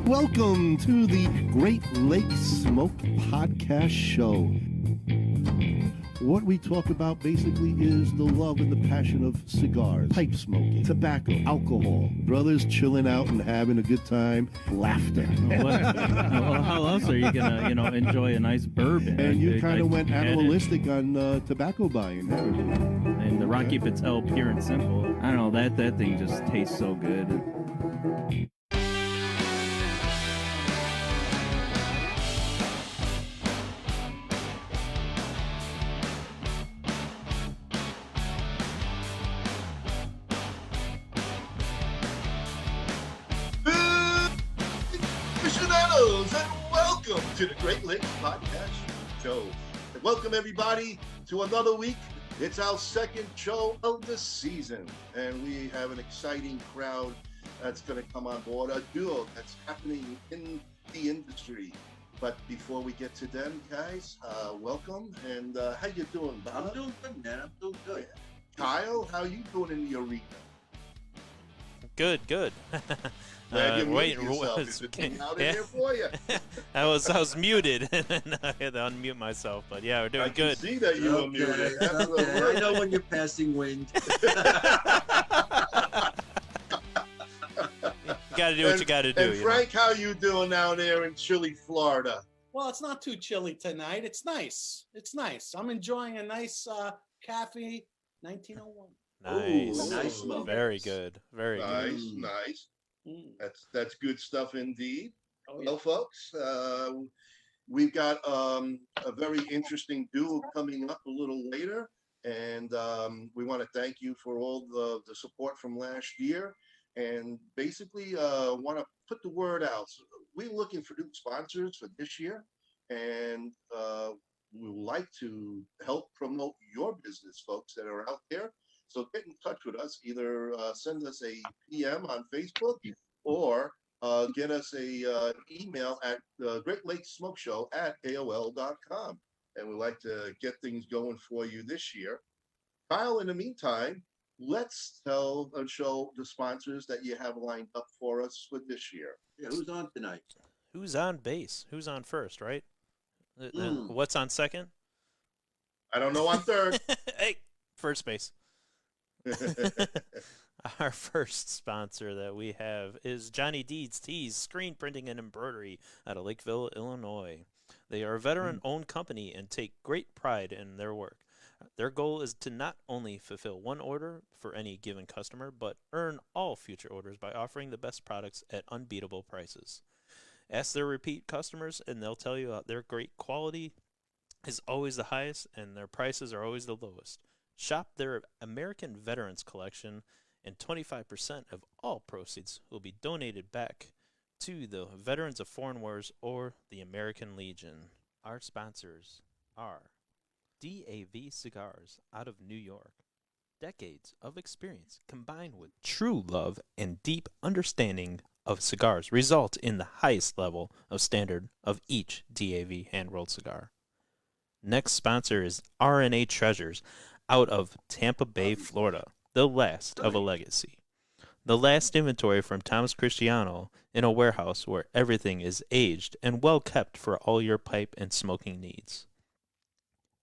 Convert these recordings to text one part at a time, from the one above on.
Welcome to the Great Lakes Smoke Podcast Show. What we talk about basically is the love and the passion of cigars, pipe smoking, tobacco, alcohol, brothers chilling out and having a good time, laughter. Well, how else are you gonna, enjoy a nice bourbon? And you kind of went animalistic on tobacco buying, haven't you? And the Rocky Patel, pure and simple. I don't know, that thing just tastes so good. And welcome to the Great Lakes Podcast Show. And welcome everybody to another week. It's our second show of the season, and we have an exciting crowd that's going to come on board, a duo that's happening in the industry. But before we get to them, guys, welcome. And how you doing, Bob? I'm doing good, man. I'm doing good. Kyle, how you doing in the arena? Good. Wait, is it out in there for you? I was muted and I had to unmute myself, but yeah, we're doing good. I can see that you were muted. I know when you're passing wind. You got to do what you got to do. And Frank, how you doing down there in chilly Florida? Well, it's not too chilly tonight. It's nice. I'm enjoying a nice coffee, 1901. Nice. Ooh, nice smoke. Very good. Very good. Nice. That's good stuff indeed. Oh, yeah. Well, folks, we've got a very interesting duo coming up a little later, and we want to thank you for all the support from last year, and basically want to put the word out. So we're looking for new sponsors for this year, and we would like to help promote your business, folks that are out there. So get in touch with us. Either send us a PM on Facebook or get us a email at Great Lakes Smoke Show at AOL.com. And we'd like to get things going for you this year. Kyle, in the meantime, let's tell and show the sponsors that you have lined up for us for this year. Yeah, who's on tonight? Who's on base? Who's on first, right? What's on second? I don't know on third. Hey, first base. Our first sponsor that we have is Johnny Deeds Tees Screen Printing and Embroidery out of Lakeville, Illinois. They are a veteran-owned company and take great pride in their work. Their goal is to not only fulfill one order for any given customer, but earn all future orders by offering the best products at unbeatable prices. Ask their repeat customers, and they'll tell you their great quality is always the highest, and their prices are always the lowest. Shop their American Veterans Collection, and 25% of all proceeds will be donated back to the Veterans of Foreign Wars or the American Legion. Our sponsors are DAV Cigars out of New York. Decades of experience combined with true love and deep understanding of cigars result in the highest level of standard of each DAV hand-rolled cigar. Next sponsor is RNA Treasures out of Tampa Bay, Florida, the last of a legacy. The last inventory from Thomas Cristiano in a warehouse where everything is aged and well kept for all your pipe and smoking needs.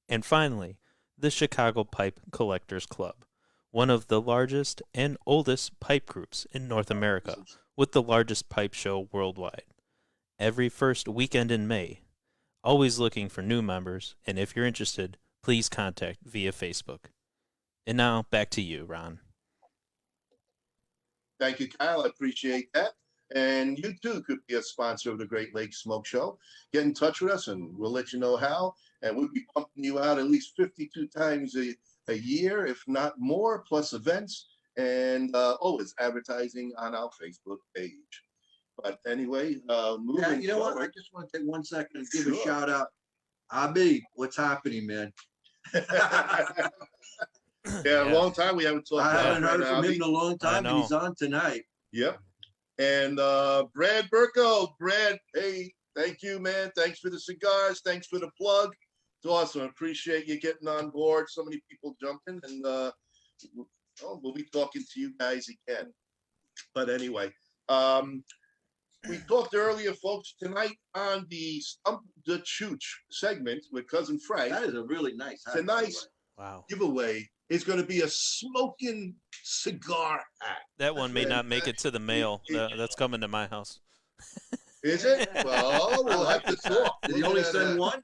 And finally, the Chicago Pipe Collectors Club, one of the largest and oldest pipe groups in North America, with the largest pipe show worldwide. Every first weekend in May. Always looking for new members, and if you're interested, please contact via Facebook. And now, back to you, Ron. Thank you, Kyle. I appreciate that. And you too could be a sponsor of the Great Lakes Smoke Show. Get in touch with us and we'll let you know how. And we'll be pumping you out at least 52 times a year, if not more, plus events. And always advertising on our Facebook page. But anyway, moving You know forward. what? I just want to take 1 second and give a shout out. Abi, what's happening, man? Yeah, a long time we haven't talked I about haven't heard Brad from him Albee. in a long time, and he's on tonight. Yep. And Brad Burko. Brad, hey, thank you, man. Thanks for the cigars. Thanks for the plug. It's awesome. I appreciate you getting on board. So many people jumping and we'll be talking to you guys again. But anyway, we talked earlier, folks, tonight on the Stump the Chooch segment with Cousin Frank. That is a really nice hat. Tonight's Wow. giveaway is going to be a smoking cigar hat. That one may not make it to the mail. That's coming to my house. Is it? Well, we'll have to talk. Did he only send one?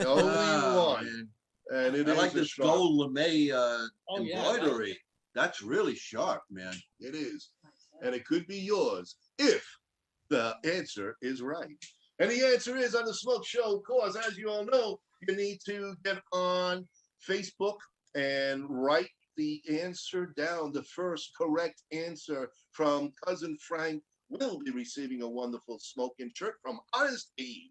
Only Ah, one. man. And it I is like a this sharp. gold lame Yeah, embroidery. That's really sharp, man. It is. And it could be yours if the answer is right. And the answer is on the Smoke Show, of course, as you all know, you need to get on Facebook and write the answer down. The first correct answer from Cousin Frank will be receiving a wonderful smoking shirt from Honest Abe.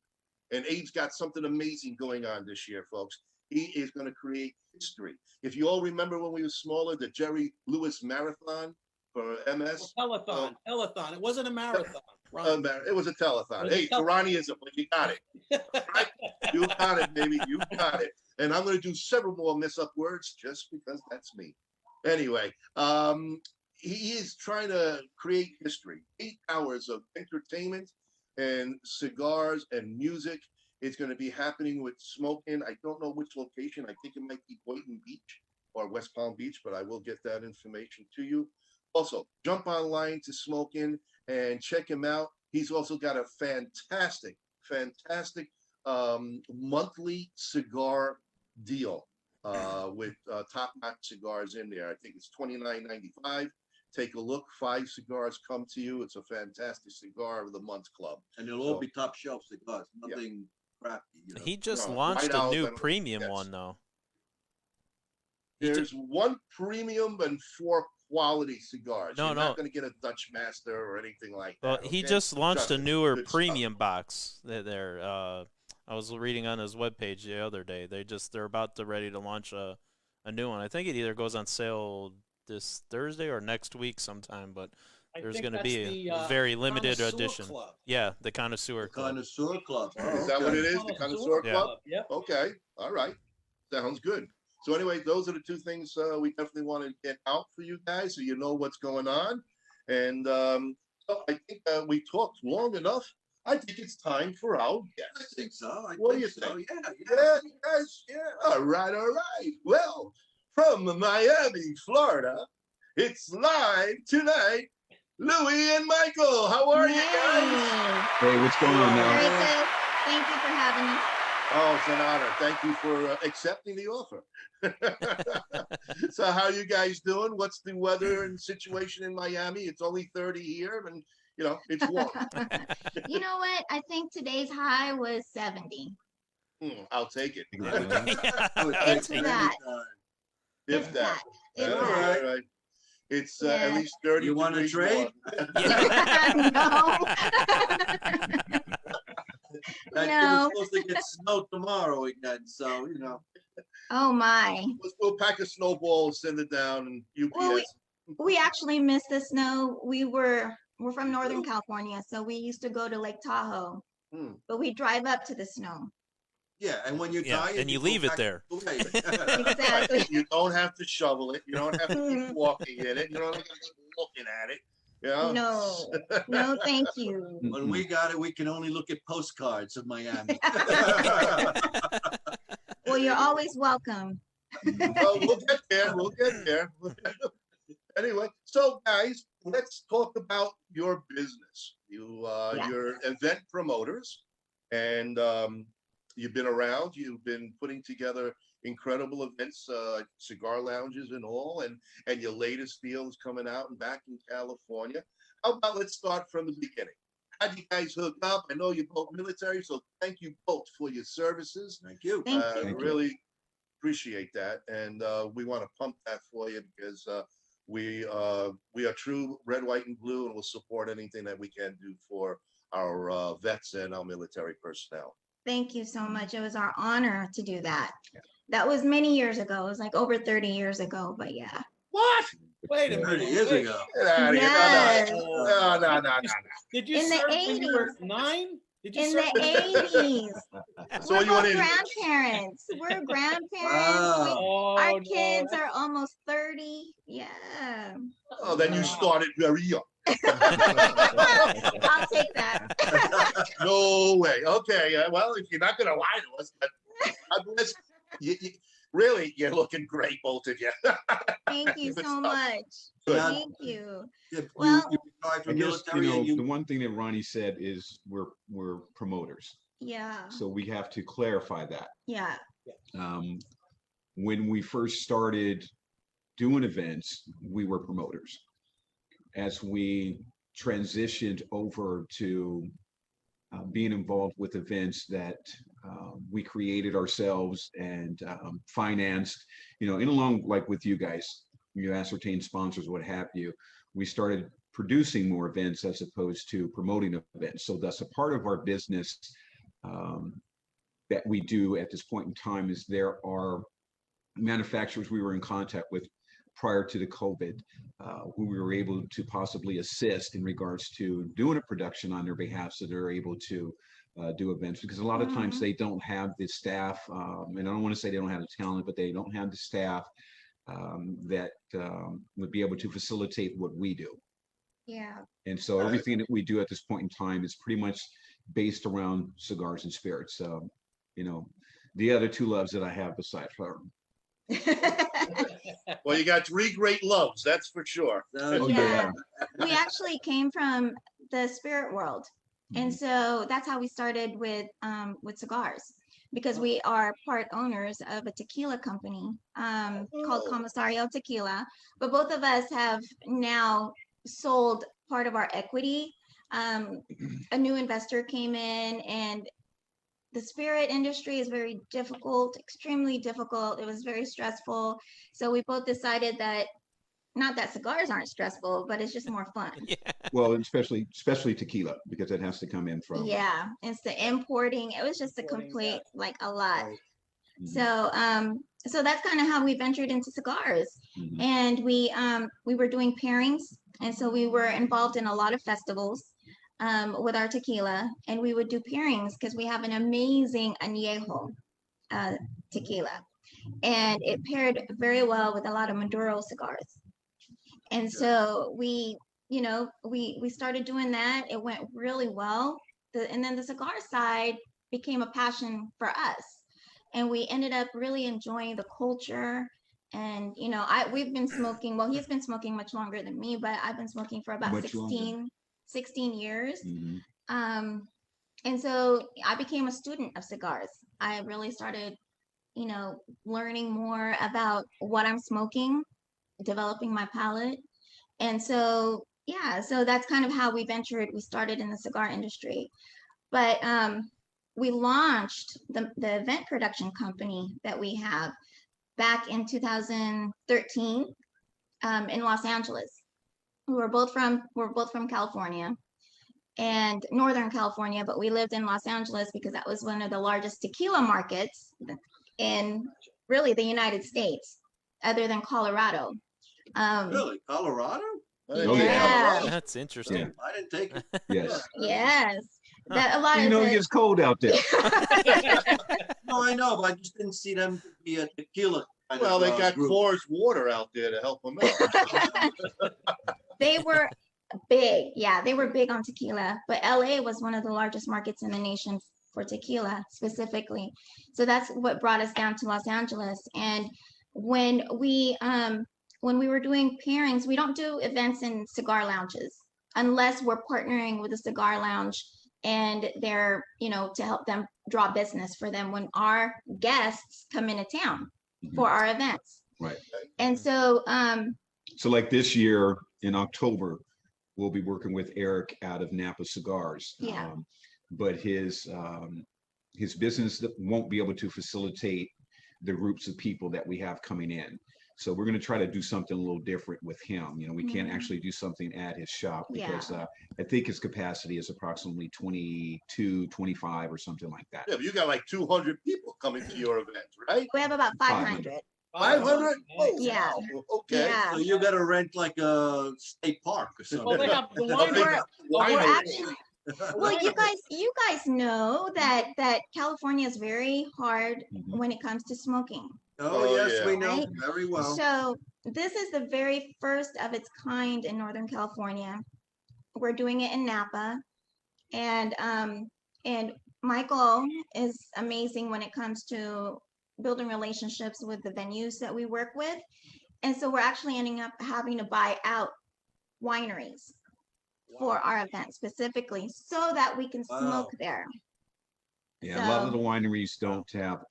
And Abe's got something amazing going on this year, folks. He is going to create history. If you all remember when we were smaller, the Jerry Lewis Marathon for MS. Telethon. Telethon. It wasn't a marathon. Ron. It was a telethon. It was a Hey, Iranianism, but you got it. Right? You got it, baby. You got it. And I'm going to do several more miss-up words just because that's me. Anyway, he is trying to create history. 8 hours of entertainment and cigars and music. It's going to be happening with smoking. I don't know which location. I think it might be Boynton Beach or West Palm Beach, but I will get that information to you. Also, jump online to Smoking and check him out. He's also got a fantastic monthly cigar deal with top-notch cigars in there. I think it's $29.95. Take a look. 5 cigars come to you. It's a fantastic cigar of the month club. And they'll all be top shelf cigars. Nothing crappy. You know? He just No, launched White a Owls, new I don't- premium yes. one, though. There's 1 premium and 4 quality cigars. No, You're no. not going to get a Dutch Master or anything like that. Well, he okay? just launched Trust a me, newer good stuff. premium box. There, I was reading on his webpage the other day. They're about to ready to launch a new one. I think it either goes on sale this Thursday or next week sometime. But I there's think going to that's be the, a very limited Connoisseur edition. Club. Yeah, the Connoisseur Club. Connoisseur Club. Is that what it is? The Connoisseur Yeah. Club? Yep. Okay. All right. Sounds good. So anyway, those are the 2 things we definitely want to get out for you guys so you know what's going on. And so I think we talked long enough. I think it's time for our I guest. think so. What do you think? Yeah, guys. Yeah. All right. Well, from Miami, Florida, it's live tonight. Louie and Michael, how are you guys? Hey, what's going on now? Very good. Thank you for having me. Oh, it's an honor. Thank you for accepting the offer. So how you guys doing? What's the weather and situation in Miami? It's only 30 here and, you know, it's warm. You know what? I think today's high was 70. I'll take it. If that. If that. If All that. right. It's Yeah. at least 30 You want to degrees trade? warm. No. We're No. supposed to get snow tomorrow again, so you know. Oh my. We'll pack a snowball, send it down, and UPS. Well, we actually missed the snow. We're from Northern California, so we used to go to Lake Tahoe, but we drive up to the snow. Yeah, and when you're Yeah, tired, and you go leave it back- there. Okay. Exactly. You don't have to shovel it. You don't have to keep walking in it. You don't have to keep looking at it. You know? No, thank you. When we got it, we can only look at postcards of Miami. Well, you're always welcome. Well, we'll get there. We'll get there. Anyway, so guys, let's talk about your business. Yeah. You're event promoters, and you've been around. You've been putting together incredible events, cigar lounges and all, and your latest deal is coming out and back in California. How about let's start from the beginning? How'd you guys hook up? I know you're both military, so thank you both for your services. Thank you. Thank you. Thank you. Really appreciate that, and we want to pump that for you because we are true red, white, and blue, and we'll support anything that we can do for our vets and our military personnel. Thank you so much. It was our honor to do that. That was many years ago. It was like over 30 years ago, but yeah. What? Wait a 30 minute. years wait. ago. Get out of Yes. here! No. Did you In the serve when you were 80s. 9? Did you In serve the 80s. So We're you went both in. grandparents. We're grandparents. Wow. Our Oh, kids no. are almost 30. Yeah. Oh, then you started very young. I'll take that. No way. Okay. Well, if you're not going to lie to us, but God bless really, you're looking great, both of you. Thank you Good so stuff. much. Good. Thank you. If Well, you retired I from guess, military, the one thing that Ronnie said is we're promoters. yeah. So we have to clarify that. Yeah. Um, when we first started doing events, we were promoters. As we transitioned over to being involved with events that we created ourselves and financed, in along like with you guys, you ascertain sponsors, what have you, we started producing more events as opposed to promoting events. So that's a part of our business that we do at this point in time is there are manufacturers we were in contact with prior to the COVID, who we were able to possibly assist in regards to doing a production on their behalf so they're able to do events, because a lot of times they don't have the staff, and I don't want to say they don't have the talent, but they don't have the staff that would be able to facilitate what we do. Yeah. And so everything that we do at this point in time is pretty much based around cigars and spirits. The other two loves that I have besides her. Well, you got three great loves, that's for sure. Oh, Yeah. We actually came from the spirit world. And so that's how we started with cigars, because we are part owners of a tequila company called Comisario Tequila. But both of us have now sold part of our equity. A new investor came in, and the spirit industry is very difficult, extremely difficult. It was very stressful. So we both decided that, not that cigars aren't stressful, but it's just more fun. Yeah. Well, and especially tequila, because it has to come in from. Yeah, it's the importing. It was just a complete, like, a lot. Mhm. So that's kind of how we ventured into cigars. Mhm. And we were doing pairings, and so we were involved in a lot of festivals with our tequila, and we would do pairings because we have an amazing añejo tequila, and it paired very well with a lot of Maduro cigars. And so we started doing that. It went really well. And then the cigar side became a passion for us, and we ended up really enjoying the culture. And we've been smoking. Well, he's been smoking much longer than me, but I've been smoking for about Much longer. 16 years. Mhm. And so I became a student of cigars. I really started, learning more about what I'm smoking, developing my palate. And so, yeah, so that's kind of how we ventured. We started in the cigar industry, but we launched the event production company that we have back in 2013 in Los Angeles. We're both from California and Northern California, but we lived in Los Angeles because that was one of the largest tequila markets in really the United States, other than Colorado. really, Colorado? Oh, yeah. That's interesting. I didn't take it. Yes. Yes. That a lot You of know, the- it gets cold out there. No, I know, but I just didn't see them be a tequila. Well, they got Coors water out there to help them out. They were big. Yeah, they were big on tequila, but LA was one of the largest markets in the nation for tequila specifically. So that's what brought us down to Los Angeles. And when we were doing pairings, we don't do events in cigar lounges unless we're partnering with a cigar lounge and they're, to help them draw business for them when our guests come into town for our events. Right. And so So like this year in October, we'll be working with Eric out of Napa Cigars. Yeah. But his business won't be able to facilitate the groups of people that we have coming in. So we're going to try to do something a little different with him. We can't actually do something at his shop because I think his capacity is approximately 22, 25 or something like that. Yeah, but you got like 200 people coming to your event, right? we have about 500. 500? Yeah. Okay. Yeah. So you gotta rent like a state park or something. Well, they have the A wine. big We're winery. actually, well, you guys know that California is very hard Mhm. when it comes to smoking. Oh, Oh, yes, yeah. we know Right? very well. So this is the very first of its kind in Northern California. We're doing it in Napa, and Michael is amazing when it comes to building relationships with the venues that we work with. And so we're actually ending up having to buy out wineries for our event specifically so that we can smoke there. Yeah, a lot of the So wineries don't have.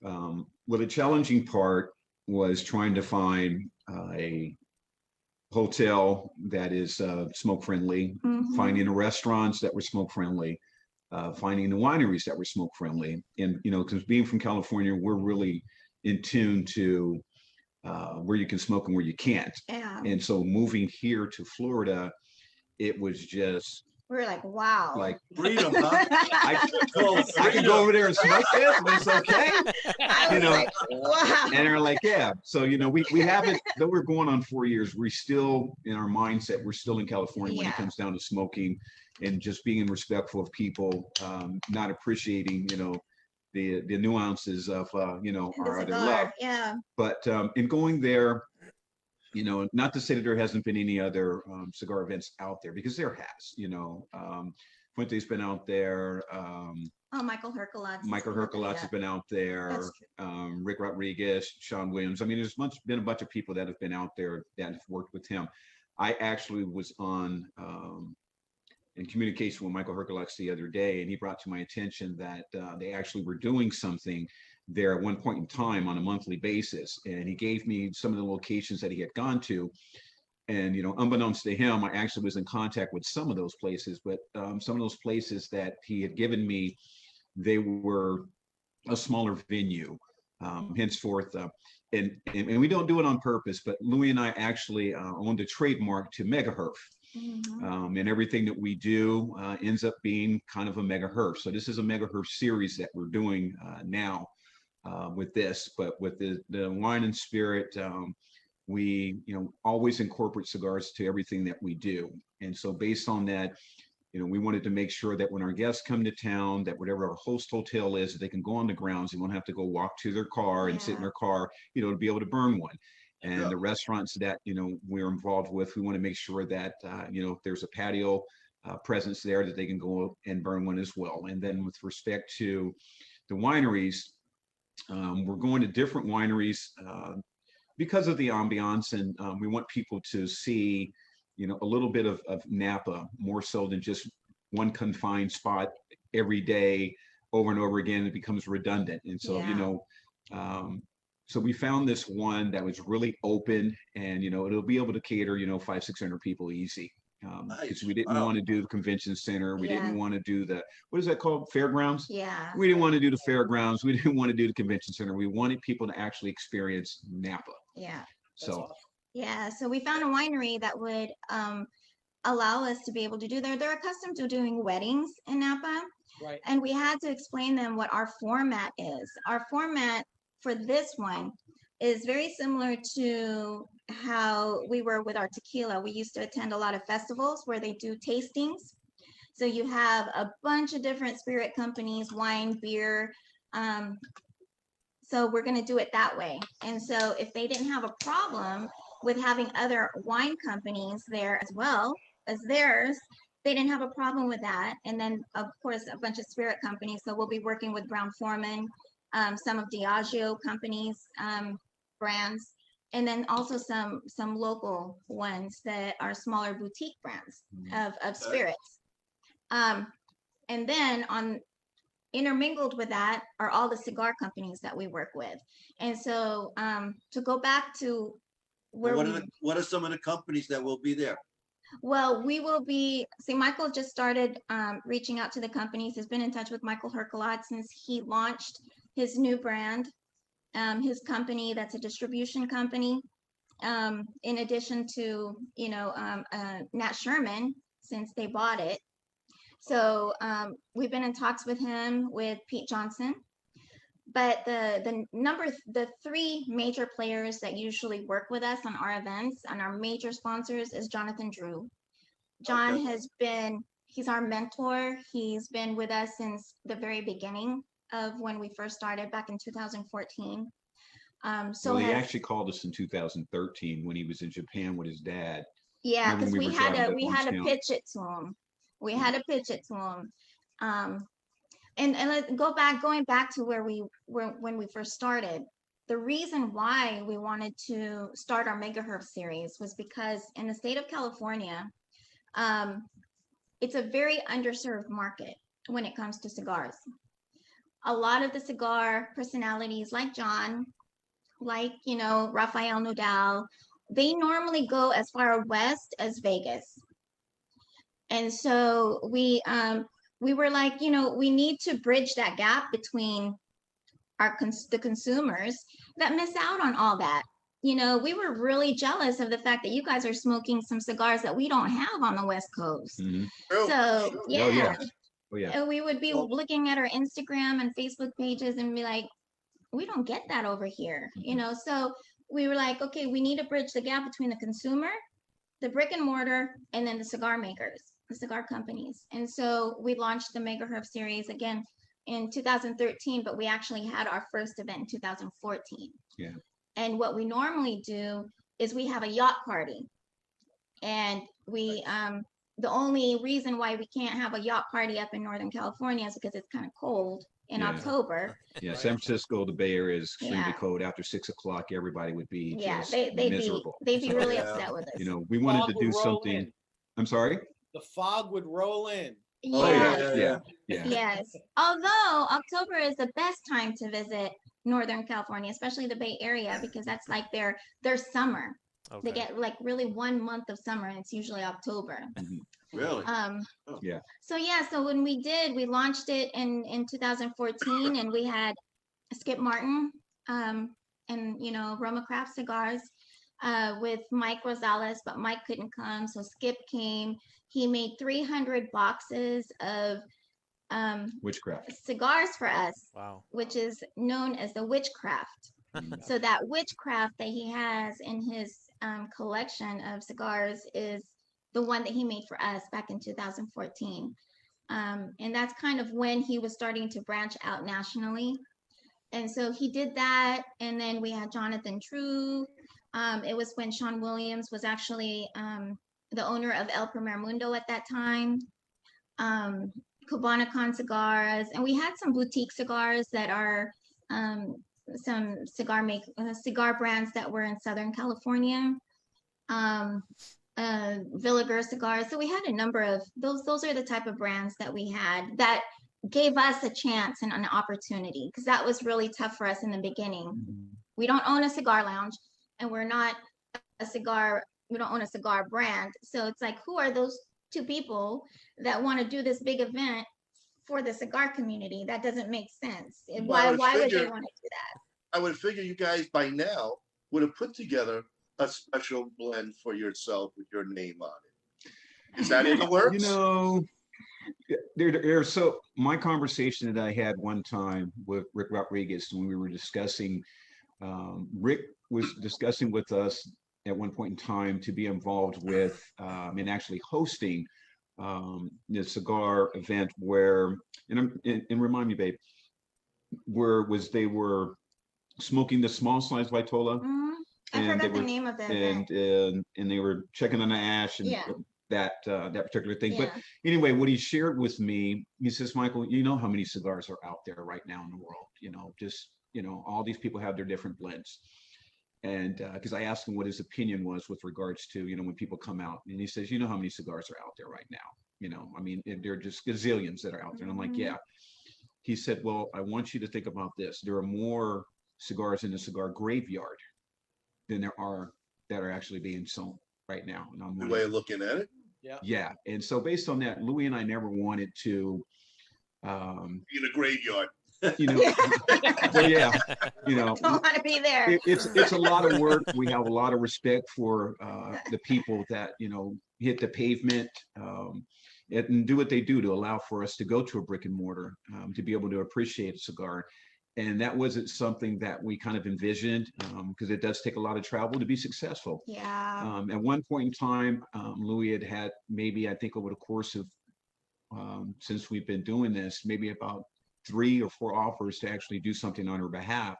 Well, the challenging part was trying to find a hotel that is smoke friendly, mhm. finding restaurants that were smoke friendly, finding the wineries that were smoke friendly. And, you know, because being from California, we're really in tune to where you can smoke and where you can't. Yeah. And so moving here to Florida, it was just We're like, wow. like, Freedom, huh? I can go over there and smoke this, and it's okay. I You was know, like, wow. and they're like, yeah. So, you know, we haven't, though we're going on 4 years, we're still in our mindset, we're still in California when it Yeah. comes down to smoking and just being respectful of people, not appreciating, you know, the nuances of, you know, And the our other cigar, love. yeah. But in going there, you know, not to say that there hasn't been any other cigar events out there, because there has, you know, Fuente's been out there. Oh, Michael Herculots. Michael Herculots has been out there. That's Rick Rodriguez, Sean Williams. I mean, there's been a bunch of people that have been out there that have worked with him. I actually was on in communication with Michael Herculots the other day, and he brought to my attention that they actually were doing something there at one point in time on a monthly basis. And he gave me some of the locations that he had gone to. And, you know, unbeknownst to him, I actually was in contact with some of those places, but some of those places that he had given me, they were a smaller venue. Henceforth, and we don't do it on purpose, but Louis and I actually owned a trademark to megaherf. mhm. And everything that we do ends up being kind of a megaherf. So this is a megaherf series that we're doing now with this, but with the wine and spirit, we, you know, always incorporate cigars to everything that we do. And so based on that, you know, we wanted to make sure that when our guests come to town, that whatever our host hotel is, that they can go on the grounds. They won't have to go walk to their car and sit in Yeah. their car, you know, to be able to burn one. And Yeah. the restaurants that, you know, we're involved with, we want to make sure that, you know, if there's a patio presence there, that they can go and burn one as well. And then with respect to the wineries, we're going to different wineries because of the ambiance, and we want people to see, you know, a little bit of Napa more so than just one confined spot every day over and over again. It becomes redundant. And so, you Yeah. know, so we found this one that was really open, and, you know, it'll be able to cater, you know, 500-600 people easy. Because we didn't Wow. want to do the convention center. We Yeah. didn't want to do the, what is that called? Fairgrounds? Yeah. We didn't want to do the fairgrounds. We didn't want to do the convention center. We wanted people to actually experience Napa. Yeah. So, Yeah. So we found a winery that would allow us to be able to do they're accustomed to doing weddings in Napa. Right. And we had to explain them what our format is. Our format for this one is very similar to how we were with our tequila. We used to attend a lot of festivals where they do tastings. So you have a bunch of different spirit companies, wine, beer. So we're going to do it that way. And so if they didn't have a problem with having other wine companies there as well as theirs, they didn't have a problem with that. And then, of course, a bunch of spirit companies. So we'll be working with Brown Forman, some of Diageo companies, brands, and then also some local ones that are smaller boutique brands of spirits. And then intermingled with that are all the cigar companies that we work with. And so to go back to where What are some of the companies that will be there? well, we will be, see, Michael just started reaching out to the companies. He's been in touch with Michael Herculots since he launched his new brand, his company that's a distribution company. In addition to, you know, Nat Sherman, since they bought it. So we've been in talks with him, with Pete Johnson. But the three major players that usually work with us on our events and our major sponsors is Jonathan Drew. John Okay. has been He's our mentor. He's been with us since the very beginning of when we first started back in 2014. So Well, he has, actually called us in 2013 when he was in Japan with his dad. yeah, Remember because when we we were had driving to to we Orange had to County? pitch it to him. We had to pitch it to him. And let's going back to where we were when we first started. The reason why we wanted to start our megahertz series was because in the state of California, it's a very underserved market when it comes to cigars. A lot of the cigar personalities like John, like, Rafael Nodal, they normally go as far west as Vegas. And so we were like, we need to bridge that gap between the consumers that miss out on all that. We were really jealous of the fact that you guys are smoking some cigars that we don't have on the West Coast. Mhm. So Oh, yeah. yeah. Oh, yeah. And we would be looking at our Instagram and Facebook pages and be like, we don't get that over here, So we were like, okay, we need to bridge the gap between the consumer, the brick and mortar, and then the cigar makers, the cigar companies. And so we launched the Mega Herb series again in 2013, but we actually had our first event in 2014. Yeah. And what we normally do is we have a yacht party. And we the only reason why we can't have a yacht party up in Northern California is because it's kind of cold in Yeah. October. Yeah, San Francisco, the Bay Area is extremely Yeah. cold. After 6 o'clock, everybody would be Yeah, just they'd miserable. be So, really Yeah. upset with us. we wanted Fog to would do roll something. in. I'm sorry? The fog would roll in. Oh, Yes. Yeah. Yes. Although October is the best time to visit Northern California, especially the Bay Area, because that's like their summer. Okay. They get like really 1 month of summer, and it's usually October. Really? So so when we launched it in 2014, and we had Skip Martin and Roma Craft Cigars with Mike Rosales, but Mike couldn't come, so Skip came. He made 300 boxes of Witchcraft. cigars for us, Wow. which is known as the witchcraft. So that witchcraft that he has in his collection of cigars is the one that he made for us back in 2014. And that's kind of when he was starting to branch out nationally. And so he did that. And then we had Jonathan True. It was when Sean Williams was actually the owner of El Primer Mundo at that time. Cubanacan cigars. And we had some boutique cigars that are some cigar brands that were in Southern California. Villager cigars. So we had a number of those are the type of brands that we had that gave us a chance and an opportunity, because that was really tough for us in the beginning. We don't own a cigar lounge, and we don't own a cigar brand. So it's like, who are those two people that want to do this big event for the cigar community? That doesn't make sense. Why would they want to do that? I would figure you guys by now would have put together a special blend for yourself with your name on it. Is that in the works? My conversation that I had one time with Rick Rodriguez when we were discussing, Rick was discussing with us at one point in time to be involved with and actually hosting the cigar event where, and remind me, babe, they were smoking the small size Vitola. I forgot the name of the event. And they were checking on the ash and that particular thing. Yeah. But anyway, what he shared with me, he says, Michael, you know how many cigars are out there right now in the world? All these people have their different blends. And because I asked him what his opinion was with regards to, when people come out, and he says, you know how many cigars are out there right now? I mean, there are just gazillions that are out there. And I'm like, yeah. He said, well, I want you to think about this. There are more cigars in the cigar graveyard than there are that are actually being sold right now. And I'm Good way of looking at it. Yeah. And so based on that, Louis and I never wanted to in a graveyard. Well, yeah, don't want to be there. It's a lot of work. We have a lot of respect for the people that hit the pavement and do what they do to allow for us to go to a brick and mortar to be able to appreciate a cigar. And that wasn't something that we kind of envisioned because it does take a lot of travel to be successful. Yeah. At one point in time, Louis had maybe, I think over the course of since we've been doing this, maybe about 3 or 4 offers to actually do something on her behalf.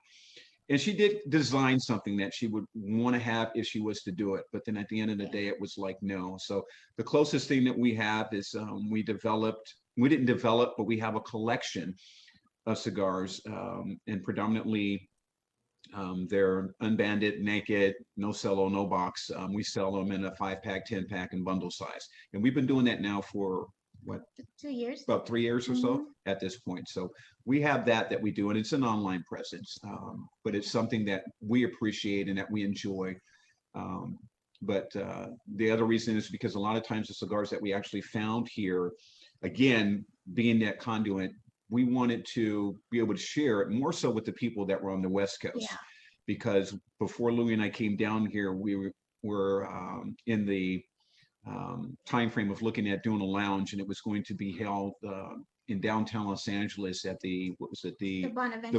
And she did design something that she would want to have if she was to do it. But then at the end of the day, it was like, no. So the closest thing that we have is we didn't develop, but we have a collection of cigars, and predominantly they're unbanded, naked, no cello, no box. We sell them in a 5-pack, 10-pack, and bundle size. And we've been doing that now for what? 2 years. About 3 years or so at this point. So we have that we do, and it's an online presence, but it's something that we appreciate and that we enjoy. But the other reason is because a lot of times the cigars that we actually found here, again, being that conduit, we wanted to be able to share it more so with the people that were on the West Coast. Yeah. Because before Louis and I came down here, we were in the time frame of looking at doing a lounge, and it was going to be held in downtown Los Angeles at the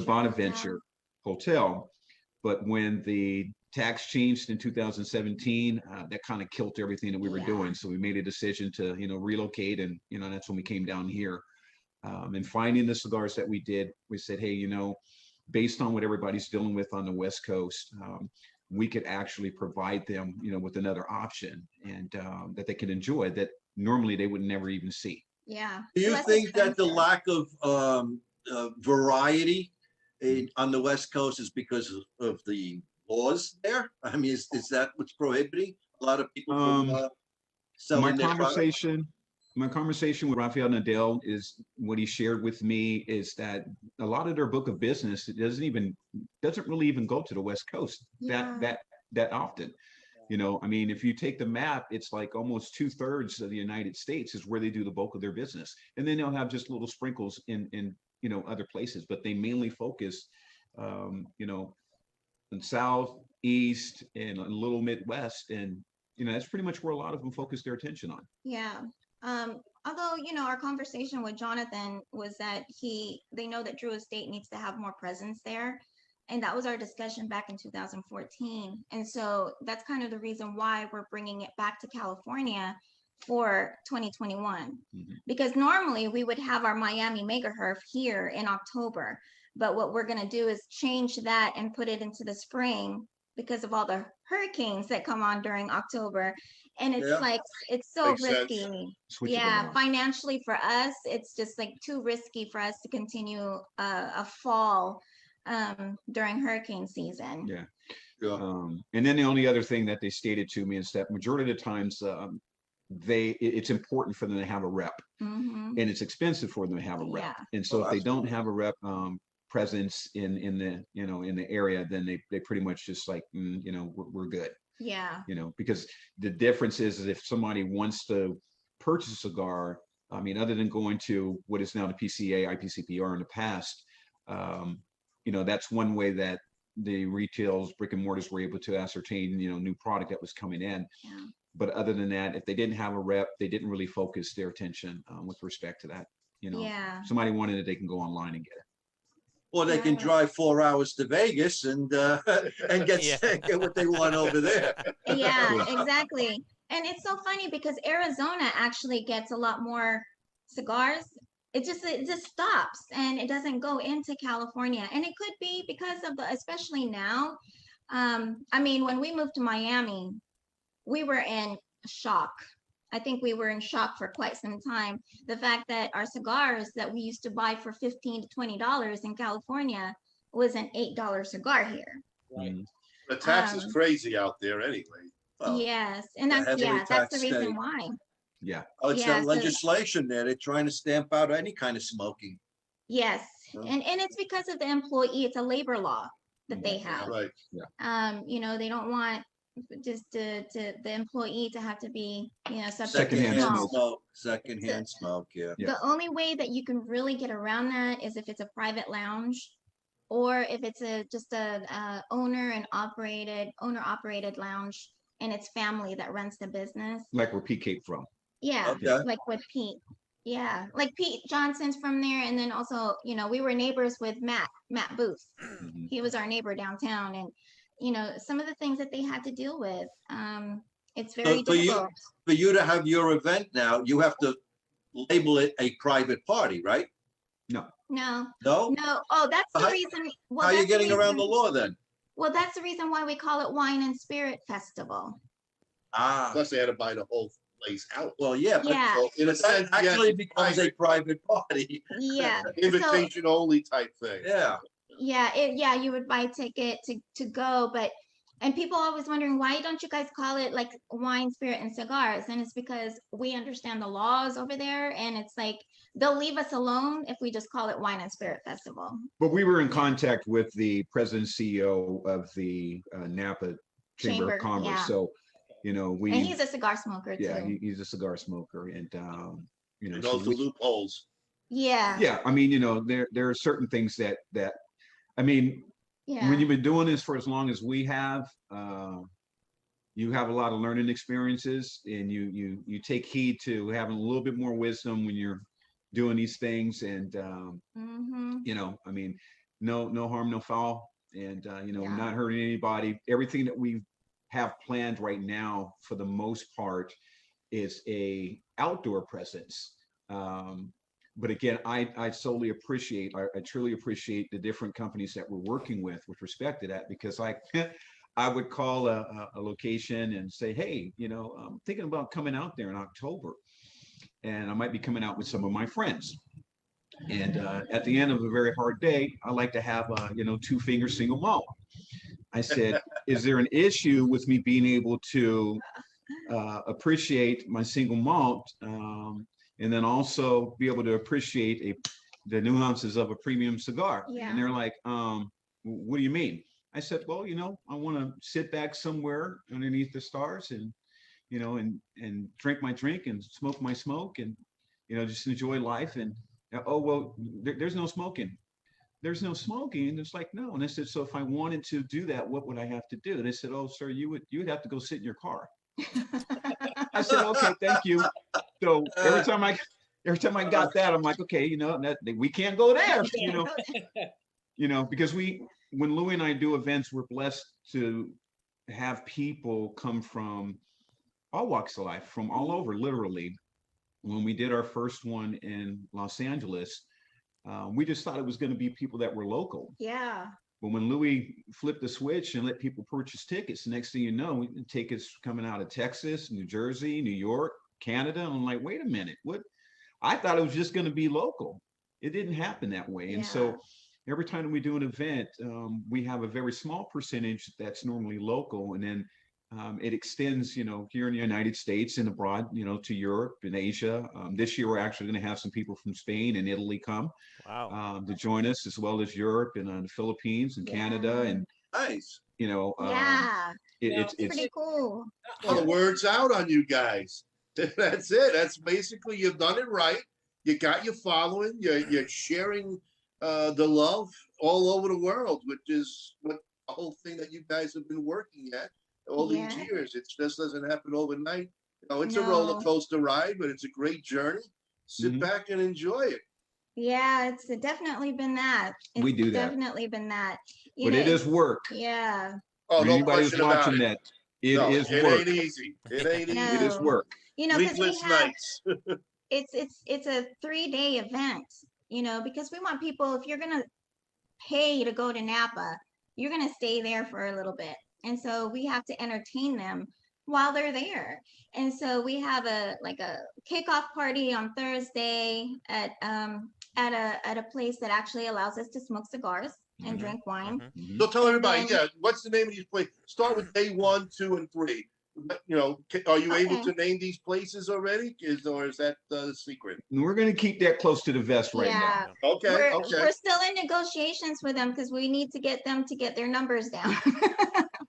Bonaventure Hotel. But when the tax changed in 2017, that kind of killed everything that we were doing. So we made a decision to relocate, and that's when we came down here. And finding the cigars that we did, we said, hey, based on what everybody's dealing with on the West Coast, we could actually provide them, with another option, and that they can enjoy that normally they would never even see. Yeah. Do you think that the lack of variety on the West Coast is because of the laws there? I mean, is that what's prohibiting a lot of people from selling their product? My conversation with Rafael Nadal is what he shared with me is that a lot of their book of business doesn't really even go to the West Coast that often. I mean, if you take the map, it's like almost 2/3 of the United States is where they do the bulk of their business, and then they'll have just little sprinkles in other places, but they mainly focus, in South, East, and a little Midwest, and that's pretty much where a lot of them focus their attention on. Yeah. Although, our conversation with Jonathan was that they know that Drew Estate needs to have more presence there. And that was our discussion back in 2014. And so that's kind of the reason why we're bringing it back to California for 2021. Because normally we would have our Miami Mega Herf here in October. But what we're going to do is change that and put it into the spring because of all the hurricanes that come on during October. And it's it's so risky. Financially for us, it's just like too risky for us to continue a fall during hurricane season. And then the only other thing that they stated to me is that majority of the times it's important for them to have a rep, and it's expensive for them to have a rep. And so if they don't have a rep presence in the area, then they pretty much just like we're good. Because the difference is if somebody wants to purchase a cigar, I mean, other than going to what is now the PCA, IPCPR in the past, that's one way that the retails, brick and mortars were able to ascertain, new product that was coming in. But other than that, if they didn't have a rep, they didn't really focus their attention with respect to that. Somebody wanted it, they can go online and get it. Or they can drive 4 hours to Vegas and get what they want over there. Exactly. And it's so funny because Arizona actually gets a lot more cigars. It just stops and it doesn't go into California. And it could be because of especially now. I mean, when we moved to Miami, we were in shock. I think we were in shock for quite some time. The fact that our cigars that we used to buy for $15 to $20 in California was an $8 cigar here. The tax is crazy out there anyway. Well, and that's the reason why. It's that legislation there. They're trying to stamp out any kind of smoking. And it's because of the employee. It's a labor law that they have. They don't want just the employee to have to be subject to secondhand smoke. The only way that you can really get around that is if it's a private lounge, or if it's just a owner operated lounge and it's family that runs the business, like where Pete came from. Like with Pete. Like Pete Johnson's from there. And then also, we were neighbors with Matt Booth. He was our neighbor downtown, and some of the things that they had to deal with. It's very difficult. For you to have your event now, you have to label it a private party, right? No, No? no. Oh, that's the How- reason. How Well, are you that's the getting around the reason. law then? Well, that's the reason why we call it Wine and Spirit Festival. Ah, Plus, they had to buy the whole place out. well, yeah, but Yeah, So in a that sense, yes, actually it's becomes a private party. yeah. So invitation only type thing. Yeah. yeah, you would buy a ticket to go, but and people always wondering why don't you guys call it like Wine, Spirit, and Cigars? And it's because we understand the laws over there, and it's like they'll leave us alone if we just call it Wine and Spirit Festival. But we were in contact with the president and CEO of the Napa Chamber of Commerce. Yeah. So, you know, And he's a cigar smoker yeah, too. he's a cigar smoker, and you know, He so knows the loopholes. Yeah, yeah, I mean, you know, there are certain things that I mean, yeah, when you've been doing this for as long as we have, you have a lot of learning experiences, and you take heed to having a little bit more wisdom when you're doing these things, and mm-hmm. you know, I mean, no harm, no foul, and you know, Yeah. not hurting anybody. Everything that we have planned right now, for the most part, is a outdoor presence. But again, I solely appreciate, I truly appreciate the different companies that we're working with respect to that, because I would call a location and say, hey, you know, I'm thinking about coming out there in October, and I might be coming out with some of my friends. And at the end of a very hard day, I like to have a, you know, 2-finger single malt. I said, is there an issue with me being able to appreciate my single malt, and then also be able to appreciate the nuances of a premium cigar? Yeah. And they're like, what do you mean? I said, well, you know, I want to sit back somewhere underneath the stars, and, you know, and drink my drink and smoke my smoke, and, you know, just enjoy life. And, oh, well, there's no smoking. There's no smoking. And it's like, no. And I said, so if I wanted to do that, what would I have to do? And they said, oh, sir, you would have to go sit in your car. I said, okay, thank you. So every time I got that, I'm like, okay, you know, we can't go there, you know, because when Louis and I do events, we're blessed to have people come from all walks of life, from all over, literally. When we did our first one in Los Angeles, we just thought it was going to be people that were local. Yeah. But when Louis flipped the switch and let people purchase tickets, the next thing you know, tickets coming out of Texas, New Jersey, New York, Canada. And I'm like, wait a minute, what? I thought it was just going to be local. It didn't happen that way. And so every time we do an event, we have a very small percentage that's normally local. And then it extends, you know, here in the United States and abroad, you know, to Europe and Asia. This year, we're actually going to have some people from Spain and Italy come to join us, as well as Europe and the Philippines and Canada. And, Nice. you know, It's pretty cool. Oh, the word's out on you guys. That's it. That's basically, you've done it right. You got your following. You're sharing the love all over the world, which is what the whole thing that you guys have been working at all these years. It just doesn't happen overnight. You know, it's a roller coaster ride, but it's a great journey. Sit back and enjoy it. Yeah, it's definitely been that. We do that. Definitely been that. But it is work. Yeah. Oh, For no anybody who's question about watching it. that, it No, is it work. ain't easy. It ain't easy. It is work. You know, because we Sleepless have nights. it's a 3-day event, you know, because we want people, if you're gonna pay to go to Napa, you're gonna stay there for a little bit. And so we have to entertain them while they're there. And so we have a kickoff party on Thursday at a place that actually allows us to smoke cigars and drink wine. So tell everybody, then- what's the name of these places? Start with day 1, 2, and 3. You know, are you able Okay. to name these places already? Or is that the secret? And we're going to keep that close to the vest right Yeah. now. Okay, okay. We're still in negotiations with them because we need to get them to get their numbers down.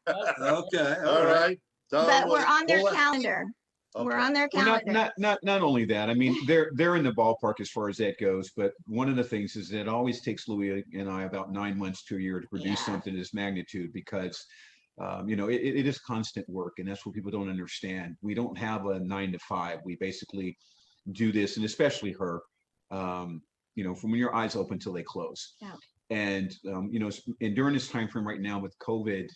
Okay. All right. So, But we're on their well, calendar. We're okay. on their Well, calendar. not only that. I mean, they're in the ballpark as far as that goes. But one of the things is that it always takes Louis and I about 9 months to a year to produce Yeah. something of this magnitude, because you know, it is constant work, and that's what people don't understand. We don't have a 9 to 5. We basically do this, and especially her, you know, from when your eyes open till they close. Yeah. And you know, and during this time frame right now with COVID,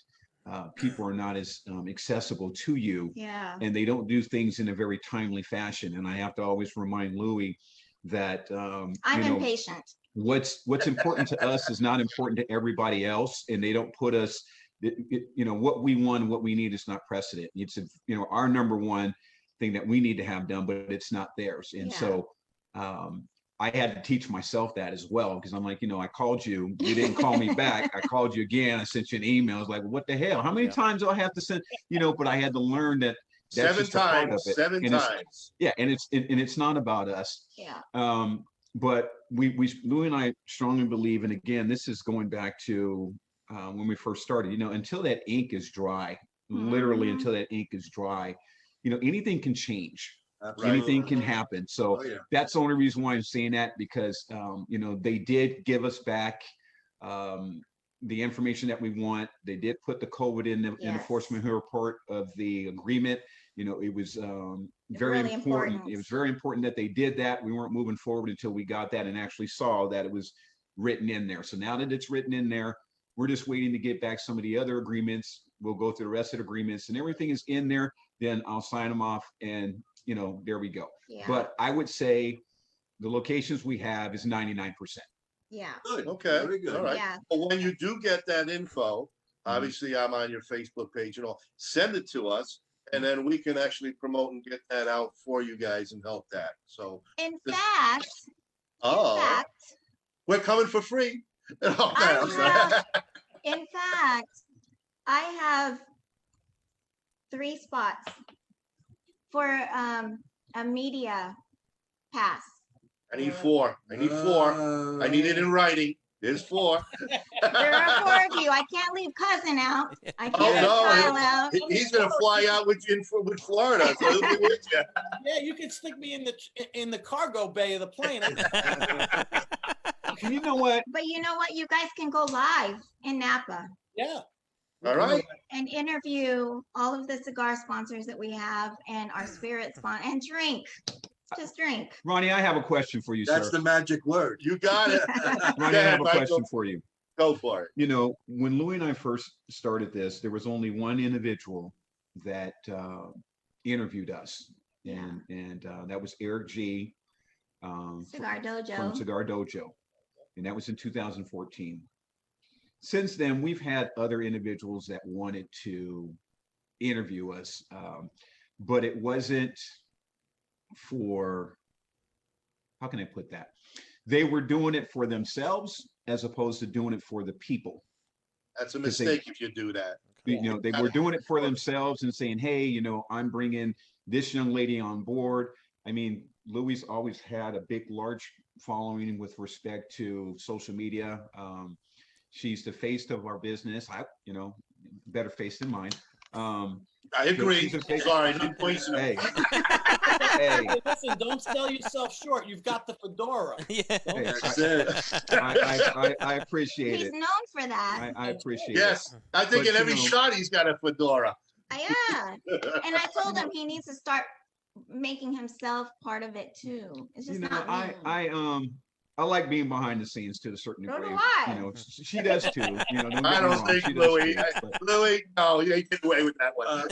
people are not as accessible to you, Yeah. and they don't do things in a very timely fashion. And I have to always remind Louis that I'm you know, impatient. what's important to us is not important to everybody else, and they don't put us. You know, what we want, what we need is not precedent. It's you know, our number one thing that we need to have done, but it's not theirs. And Yeah. so I had to teach myself that as well, because I'm like, you know, I called you, you didn't call me back. I called you again. I sent you an email. I was like, what the hell? How many times do I have to send? You know, but I had to learn that that's 7 just a part of times, it. 7 And it's, times. yeah, and it's not about us. Yeah. But we Louis and I strongly believe, and again, this is going back to when we first started. You know, until that ink is dry, literally Mhm. until that ink is dry, you know, anything can change. Absolutely. Anything can happen. So Oh, yeah. that's the only reason why I'm saying that, because you know, they did give us back the information that we want. They did put the COVID in the Yes. enforcement report of the agreement. You know, it was very Really important. important. It was very important that they did that. We weren't moving forward until we got that and actually saw that it was written in there. So now that it's written in there, we're just waiting to get back some of the other agreements. We'll go through the rest of the agreements, and everything is in there. Then I'll sign them off, and you know, there we go. Yeah. But I would say the locations we have is 99%. Yeah. Good. Okay, Very good. all right. Yeah. But when you do get that info, obviously I'm on your Facebook page and all, send it to us, and then we can actually promote and get that out for you guys and help that. So, In This- fact, oh, we're coming for free. Oh, I'm sorry. in fact, I have 3 spots for a media pass. I need 4. I need 4. I need it in writing. There's 4. There are 4 of you. I can't leave cousin out. I can't Oh, leave no. Kyle out. He's gonna fly out with you with Florida, so he'll be with you. Yeah, you can stick me in the cargo bay of the plane. You know what? But you know what? You guys can go live in Napa Yeah. All right. and interview all of the cigar sponsors that we have and our spirit sponsor and drink. Just drink. Ronnie, I have a question for you, That's sir. the magic word. You got it. Ronnie, I have a Go ahead, question Michael. for you. Go for it. You know, when Louis and I first started this, there was only one individual that interviewed us, and that was Eric G. Cigar Dojo. From Cigar Dojo, and that was in 2014. Since then, we've had other individuals that wanted to interview us, but it wasn't for, how can I put that? They were doing it for themselves as opposed to doing it for the people. That's a 'Cause they- mistake if you do that. You know, they were doing it for themselves and saying, hey, you know, I'm bringing this young lady on board. I mean, Louis always had a big, large following with respect to social media. She's the face of our business. You know, better face than mine. I agree. she's a face- Sorry, didn't point you. Hey, hey, Listen, don't sell yourself short. You've got the fedora. Yeah. hey, That's it. I appreciate He's it. known for that. I appreciate it. Yes, I think But, in you every know- shot he's got a fedora. Yeah. And I told him he needs to start making himself part of it too. It's just You know, not me. I like being behind the scenes to a certain So do degree. I. You know, she does too. You know, don't I get me don't wrong, think she does Louis. too, but- Louis, no, you ain't getting away with that one.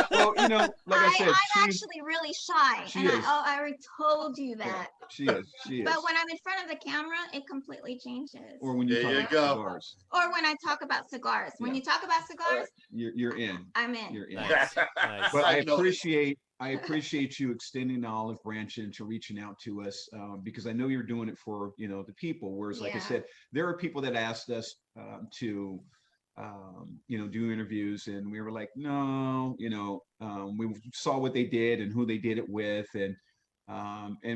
well, you know, like I said, I'm she's, actually really shy. she And is. I already told you that. she is. But when I'm in front of the camera, it completely changes. Or when you There talk you about go. cigars, Or when I talk about cigars. When Yeah. you talk about cigars, you're in. I'm in. You're in. Nice. Nice. But I know. appreciate you extending the olive branch into reaching out to us, because I know you're doing it for, you know, the people. Whereas, like I Yeah. said, there are people that asked us to, you know, do interviews, and we were like, no, you know, we saw what they did and who they did it with, and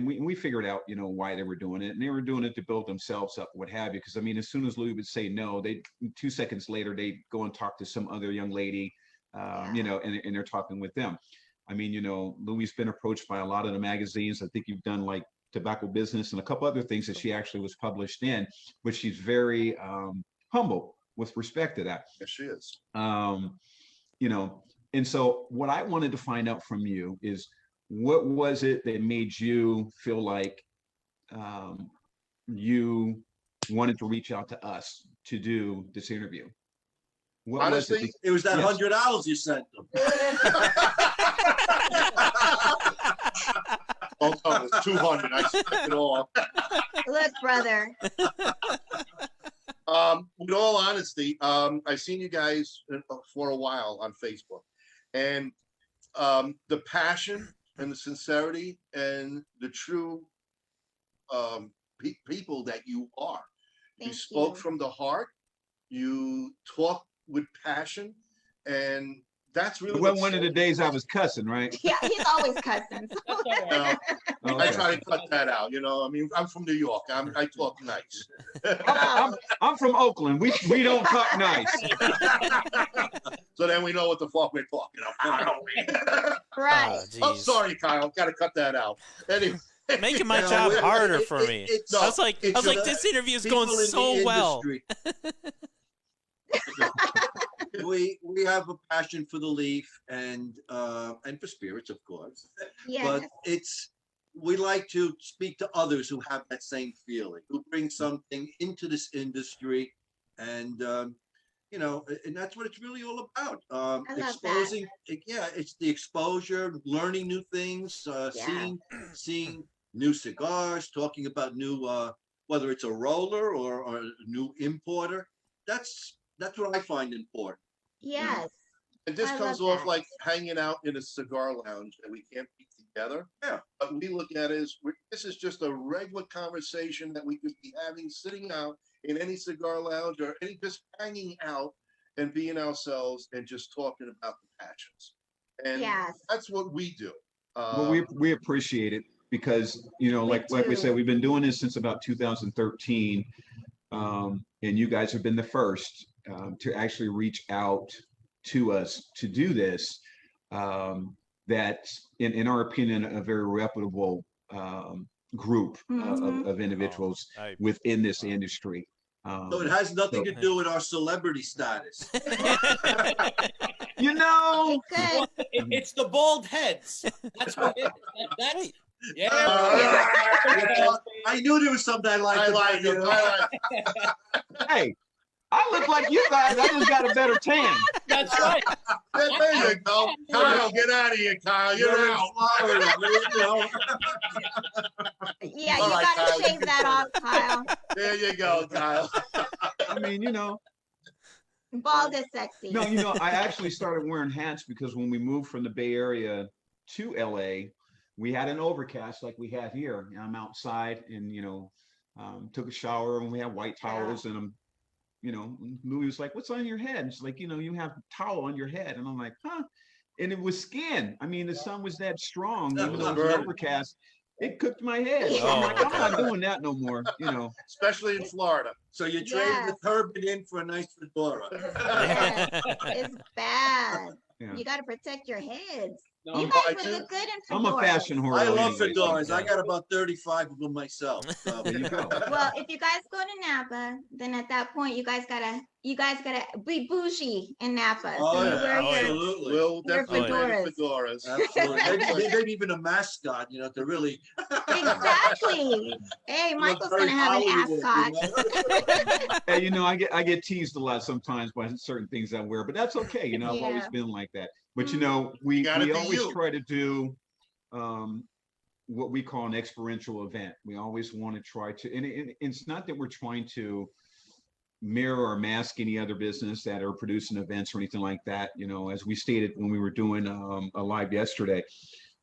we figured out, you know, why they were doing it, and they were doing it to build themselves up, what have you. Because I mean, as soon as Louis would say no, they 2 seconds later they go and talk to some other young lady, you know, and they're talking with them. I mean, you know, Louis been approached by a lot of the magazines. I think you've done like Tobacco Business and a couple other things that she actually was published in, but she's very humble with respect to that. Yes, she is. You know, and so what I wanted to find out from you is, what was it that made you feel like you wanted to reach out to us to do this interview? What was Honestly, It was that Yes. $100 you sent them. oh, no, it's 200. I spent it all. Look, brother. With all honesty, I've seen you guys for a while on Facebook, and the passion and the sincerity and the true people that you are. You Thank spoke you. from the heart. You talk with passion, and that's really It wasn't what's one of the so days I important. was cussing, right? Yeah, he's always cussing. So. That's all right. No, I Okay. try to cut that out. You know, I mean, I'm from New York. I talk nice. I'm from Oakland. We don't talk nice. So then we know what the fuck we're talking about. don't we? Right. Oh, geez. sorry, Kyle. Got to cut that out. Anyway. Making my No, job it- harder it- for it- me. it's- I was like, it's this interview is People going in the so well. industry. we have a passion for the leaf and for spirits, of course. Yes. But we like to speak to others who have that same feeling, who bring something into this industry, and and that's what it's really all about. I love Exposing, it's the exposure, learning new things, Yeah. seeing new cigars, talking about new, whether it's a roller or a new importer. That's what I find important. Yes. And this I comes love off that. like hanging out in a cigar lounge and we can't be together. Yeah. But we look at it as this is just a regular conversation that we could be having sitting out in any cigar lounge or any just hanging out and being ourselves and just talking about the passions. And Yes. that's what we do. Well, we appreciate it because like we do. said, we've been doing this since about 2013, and you guys have been the first to actually reach out to us to do this. That's in our opinion a very reputable group of individuals Oh, I- within this industry. So it has nothing to do with our celebrity status. You know, It could. Well, it's the bald heads. That's what it is. That's yeah. I knew there was something I liked. I about like you. it. I like hey, I look like you guys. I just got a better tan. That's right. it. There you go. Kyle, get out of here, Kyle. You're You're in out. Florida, you know. Yeah, All you right, gotta Kyle. shave that off, Kyle. There you go, Kyle. I mean, Bald is sexy. no, I actually started wearing hats because when we moved from the Bay Area to LA, we had an overcast like we have here. And I'm outside and, took a shower and we have white towels and I'm, Louis was like, what's on your head? And she's like, you have a towel on your head. And I'm like, huh? And it was skin. I mean, the sun was that strong, even though it was an overcast. It cooked my head. So I'm like, I'm not doing that no more, Especially in Florida. So you traded the turban in for a nice fedora. Yes. It's bad. Yeah. You gotta protect your heads. No, You I guys do. would look good in fedoras. I'm a fashion whore. I love anyway, so, fedoras. I yeah. got about 35 of them myself. So. There you go. Well, if you guys go to Napa, then at that point you guys gotta be bougie in Napa. Oh, So you yeah, wear your absolutely. We'll Your definitely wear the fedoras. fedoras. Absolutely. Maybe even a mascot, to really. exactly. Hey, look Michael's very gonna have an Hollywood, ascot. Hey, I get teased a lot sometimes by certain things I wear, but that's okay. I've always Yeah. been like that. But we Gotta be always you. try to do what we call an experiential event. We always want to try to, and it's not that we're trying to mirror or mask any other business that are producing events or anything like that. As we stated when we were doing a live yesterday,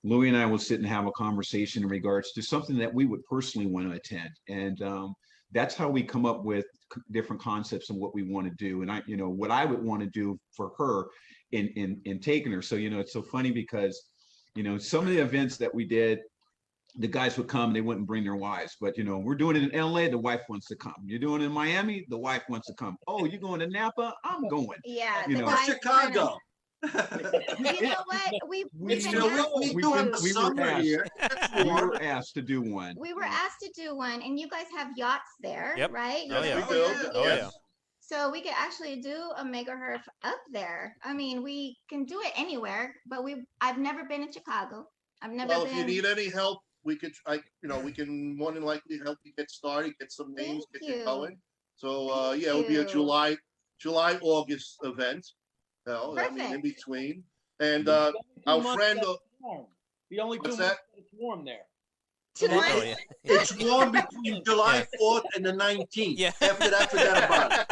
Louis and I will sit and have a conversation in regards to something that we would personally want to attend. And that's how we come up with different concepts and what we want to do. And what I would want to do for her in taking her. So, it's so funny because, some of the events that we did, the guys would come, they wouldn't bring their wives, but we're doing it in LA, the wife wants to come. You're doing it in Miami, the wife wants to come. Oh, you're going to Napa? I'm going. Yeah. You the know. Or guys Chicago. You know what? We We've been do- asked we to we do were- have do- a we were summer asked. here. We were asked to do one. We were asked to do one, and you guys have yachts there, Yep. right? Oh, You yeah. guys We do. have- Oh, Yes. yeah. So we could actually do a mega herf up there. I mean, we can do it anywhere, but I've never been in Chicago. I've never Well, been. if you need any help, we could, we can more than likely help you get started, get some names, Thank get you you. going. So, Thank it will be a you. July July, August event. Hell, I mean, in Perfect. between. And The only 2 our months friend, that it's warm. The only 2 what's months that? that it's warm there. 2 Oh, months. yeah. It's warm between July Yeah. 4th and the 19th. Yeah. After that, forget about it.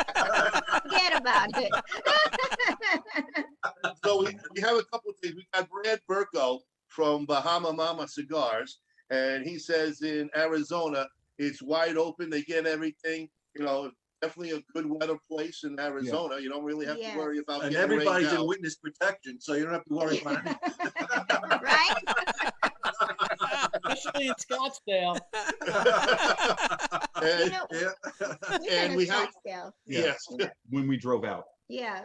Forget about it. so we have a couple of things. We got Brad Burko from Bahama Mama Cigars, and he says in Arizona, it's wide open. They get everything. You know, definitely a good weather place in Arizona. You don't really have to worry Yes. about And getting everybody's rained in out. witness protection, so you don't have to worry about anything. Right? Especially in Scottsdale. You And, know, Yeah. we've and been we in have- Scottsdale. yes. When we drove out. Yeah.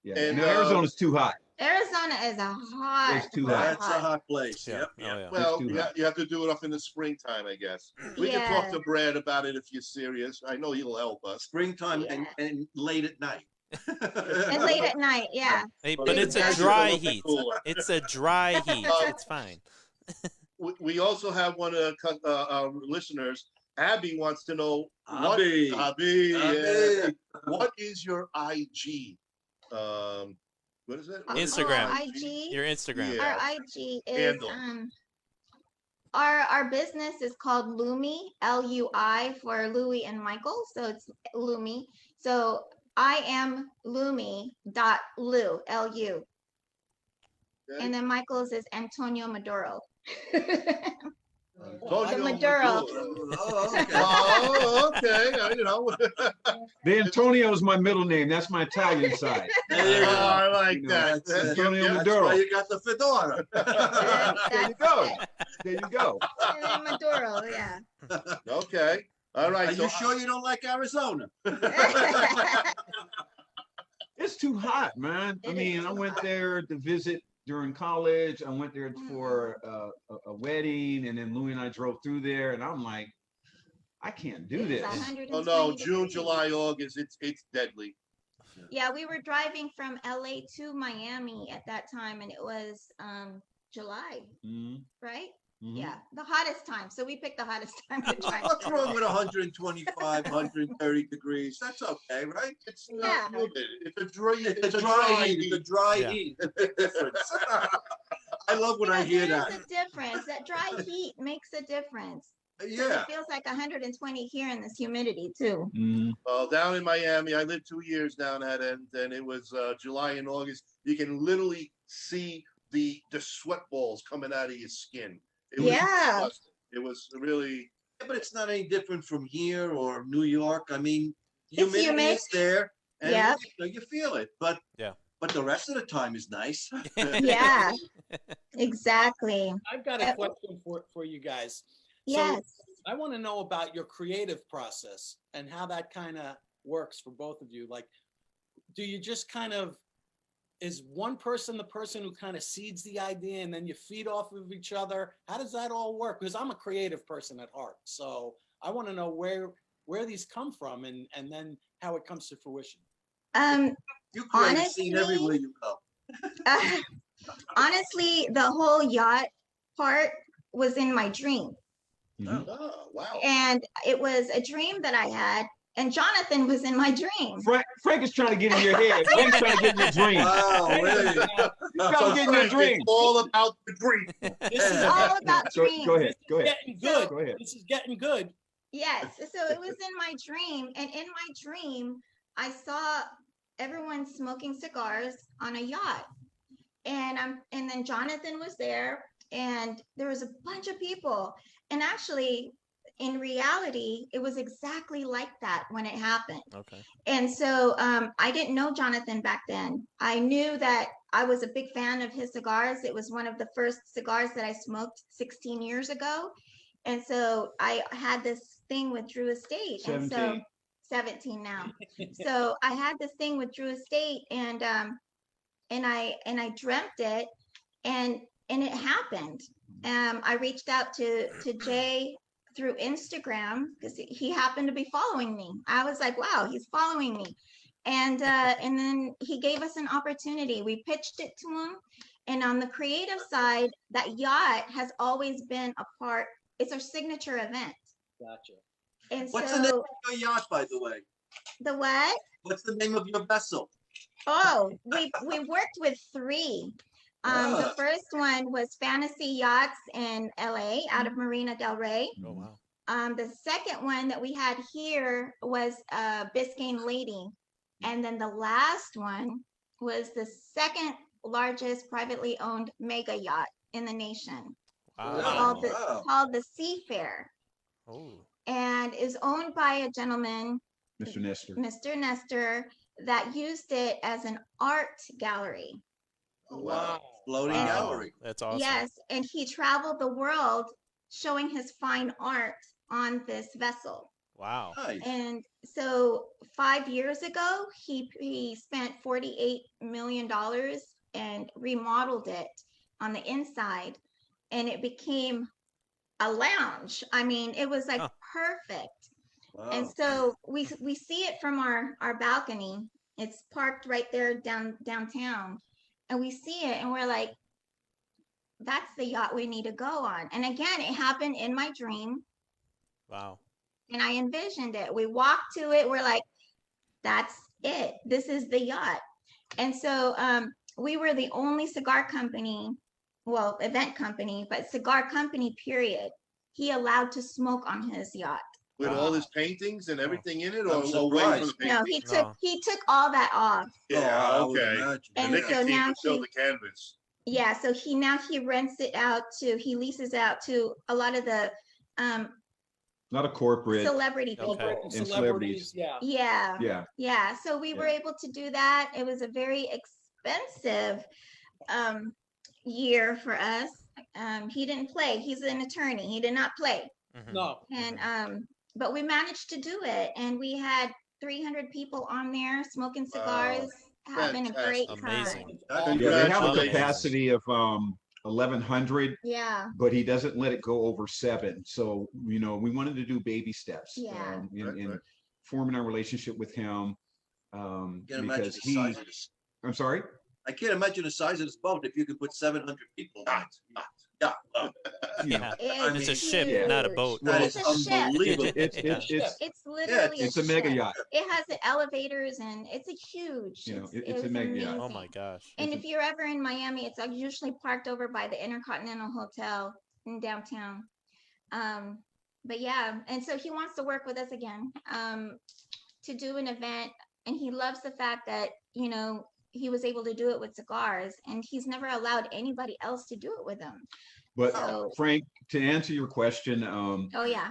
Yeah. And, Now Arizona's too hot. Arizona is a hot. It's too hot. That's a hot place. Yeah. Yep. Oh, yeah. Well, too hot. you have to do it up in the springtime, I guess. We can talk Yeah. to Brad about it if you're serious. I know he'll help us. Springtime Yeah. and late at night. And late at night, yeah. Hey, But but the it's a temperature's a dry little bit heat. cooler. It's a dry heat. It's fine. We also have one of our listeners. Abby wants to know Abby. what is your IG? What is it? What is Instagram. Oh, IG. Your Instagram. Yeah. Our IG is Handle. our business is called Lumi, Lui for Louis and Michael. So it's Lumi. So I am Lumi.lu, Lu. Okay. And then Michael's is Antonio Maduro. Antonio The Maduro. Oh, okay. Oh, okay. You know. The Antonio is my middle name. That's my Italian side. There you Oh, go. I like You know, that. that's Antonio Yeah, That's Maduro. why you got the fedora. There you go. There you go. And then Maduro, yeah. Okay. All right. Are so you sure you don't like Arizona? It's too hot, man. I It is mean, I too went hot. there to visit during college. I went there Mm-hmm. for a wedding, and then Louis and I drove through there, and I'm like, I can't do It's this. 120 Oh no, June, degrees. July, August. It's deadly. Yeah, we were driving from LA to Miami at that time, and it was July, Mhm, right? mhm. Yeah, the hottest time. So we picked the hottest time to drive. What's wrong with 125, 130 degrees? That's okay, right? It's Yeah. not humid. It's a dry. It's a dry heat. It's a dry Yeah. heat. Difference. I love when I hear There's that. a difference. That dry heat makes a difference. 'Cause Yeah. It feels like 120 here in this humidity too. Mhm. Well, down in Miami, I lived 2 years down that end, and it was July and August. You can literally see the sweat balls coming out of your skin. It was Yeah. disgusting. It was really. Yeah, but it's not any different from here or New York. I mean, It's humidity humid. is there, and Yep. you feel it. But Yeah. but the rest of the time is nice. Yeah, exactly. I've got a question for you guys. Yes. I want to know about your creative process and how that kind of works for both of you. Like, do you just kind of, is one person the person who kind of seeds the idea and then you feed off of each other? How does that all work? Because I'm a creative person at heart. So I want to know where these come from and then how it comes to fruition. You create a scene Honestly- everywhere you go. Honestly, the whole yacht part was in my dream. Mhm. Oh, wow. And it was a dream that I had, and Jonathan was in my dream. Frank is trying to get in your head. Frank's trying to get in your dream. Wow, really? He's trying to get in your dream. It's all about the dream. This is All about So, dreams. go ahead. Go ahead. getting good. Go ahead. This is getting good. Yes. So it was in my dream, and in my dream, I saw everyone smoking cigars on a yacht, and then Jonathan was there, and there was a bunch of people, and actually, in reality, it was exactly like that when it happened. Okay. And so I didn't know Jonathan back then. I knew that I was a big fan of his cigars. It was one of the first cigars that I smoked 16 years ago. And so I had this thing with Drew Estate. And so 17. 17 now. So I had this thing with Drew Estate, and I dreamt it, and it happened. I reached out to Jay through Instagram because he happened to be following me. I was like, wow, he's following me. And then he gave us an opportunity. We pitched it to him. And on the creative side, that yacht has always been a part. It's our signature event. Gotcha. And What's so the name of your yacht, by the way? the what? What's the name of your vessel? Oh, we worked with three. The Ah. first one was Fantasy Yachts in LA, out of Marina Del Rey. Oh wow. The second one that we had here was Biscayne Lady. And then the last one was the second largest privately owned mega yacht in the nation, Wow. called the Seafair, Oh. and is owned by a gentleman, Mr. Nestor. Mr. Nestor, that used it as an art gallery. Oh, wow. Floating And- gallery. That's awesome. Yes, and he traveled the world showing his fine art on this vessel. Wow. Nice. And so 5 years ago, he spent $48 million and remodeled it on the inside, and it became a lounge. I mean, it was like Huh. perfect. Wow. And so we see it from our balcony. It's parked right there downtown, and we see it, and we're like, that's the yacht we need to go on. And again, it happened in my dream, Wow. and I envisioned it. We walked to it. We're like, that's it. This is the yacht. And so we were the only cigar company, well, event company, but cigar company, period, he allowed to smoke on his yacht. With Wow. all his paintings and everything in it, I'm or away from the surprised. No, paintings? he took all that off. Yeah, I would okay. imagine. And The so nicotine now would fill he- the canvas. Yeah, so he rents it out he leases out to a lot of the Not a corporate. celebrity people. Okay. Corporate celebrities. yeah. Yeah. Yeah. Yeah, so we were able to do that. It was a very expensive year for us. He didn't play. He's an attorney. He did not play. Mhm. No. And but we managed to do it, and we had 300 people on there smoking cigars, having a great Fantastic. time. Amazing. Yeah, they have a Congratulations. capacity of 1,100, Yeah. but he doesn't let it go over 7. So, we wanted to do baby steps Yeah. in Right. forming our relationship with him. Can't imagine Because the size of this. I'm sorry? I can't imagine the size of this boat if you could put 700 people on it. Yeah, well, Yeah. It's, It's a ship, huge. not a boat. that It's is a ship. unbelievable. It's literally It's a mega ship. yacht. It has the elevators, and it's a huge. It's it a was mega yacht. Oh amazing. my gosh. And if you're ever in Miami, it's usually parked over by the Intercontinental Hotel in downtown. But yeah, and so he wants to work with us again to do an event, and he loves the fact that he was able to do it with cigars, and he's never allowed anybody else to do it with him. But So- Frank, to answer your question, Oh yeah,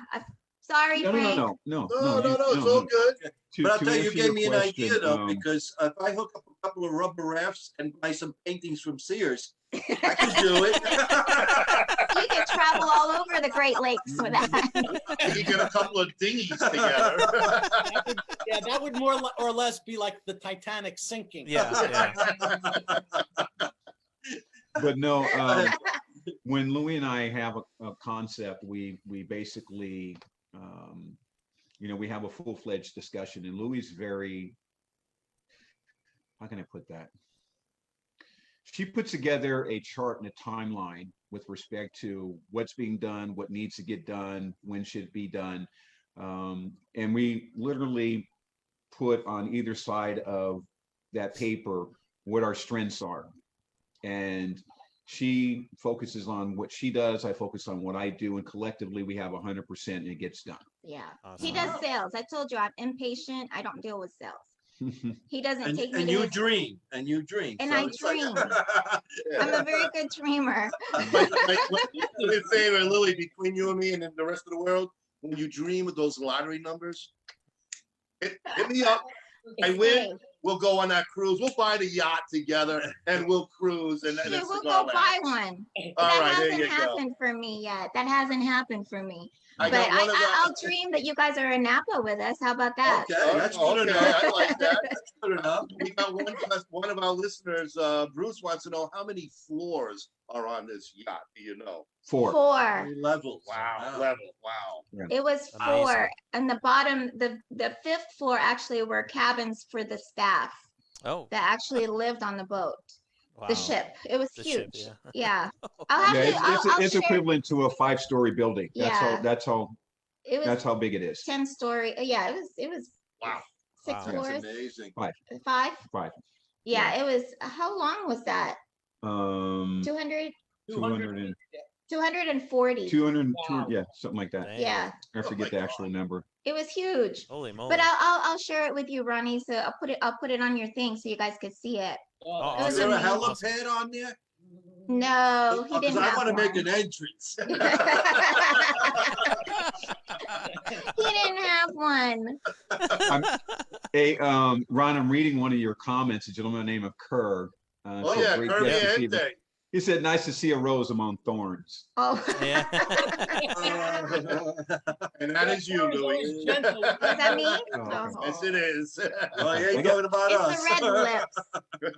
sorry, no, Frank. no, No, it's no. all good. But I'll To tell you, you answer gave your me an question, idea though, because if I hook up a couple of rubber rafts and buy some paintings from Sears, I could do it. You can travel all over the Great Lakes with that. You get a couple of dinghies together. Yeah, that would more or less be like the Titanic sinking. Yeah. But no, when Louis and I have a concept, we basically, we have a full-fledged discussion, and Louis is very, how can I put that? She puts together a chart and a timeline with respect to what's being done, what needs to get done, when should it be done. And we literally put on either side of that paper what our strengths are. And she focuses on what she does, I focus on what I do, and collectively we have 100% and it gets done. Yeah, Awesome. he does sales. I told you I'm impatient. I don't deal with sales. He doesn't And, take me and to you his- dream, and you dream. And So I it's like- dream. I'm a very good dreamer. Like, do me a favor, Lily, between you and me and the rest of the world, when you dream with those lottery numbers, hit me up. I win. We'll go on that cruise. We'll buy the yacht together and we'll cruise. And then Shit, it's we'll cigar go buy lounge. one. All That right, there hasn't you go. happened for me yet. That hasn't happened for me. I But got one of the. I'll dream that you guys are in Napa with us. How about that? Okay, that's good Okay, enough. I like that. That's good enough. We got one of our listeners, Bruce, wants to know how many floors are on this yacht. Do you know? 4. 4. 3 levels. Level. Wow. It was 4. Amazing. And the bottom, the 5th floor actually were cabins for the staff Oh. that actually lived on the boat. Wow. The ship. It was The huge. ship, yeah. Yeah. I'll Yeah, actually, it's I'll share. equivalent to a 5-story building. Yeah. That's how It was big it is. 10 story. Yeah, it was Wow. Six Wow. That's floors, amazing. 5. 5. Yeah, it was. How long was that? Um, 200, 200 and 240. 200, Wow. yeah, something like that. Dang. Yeah, I Oh forget my the actual number. it was huge. Holy moly. But I'll share it with you, Ronnie. So I'll put it on your thing so you guys could see it. Oh, It was Is there a amazing. helipad on there? No, he Because didn't I have want to make one. an entrance. He didn't have one. Hey, Ron, I'm reading one of your comments. A gentleman named Kerr. Oh said, yeah, "Great Kirby guest this evening." Ente. He said, "Nice to see a rose among thorns." Oh, Yeah. And that is you, Louis. Always gentle. was that me? Oh, okay. Yes, it is. Well, he I ain't got- talking about It's us. the red lips.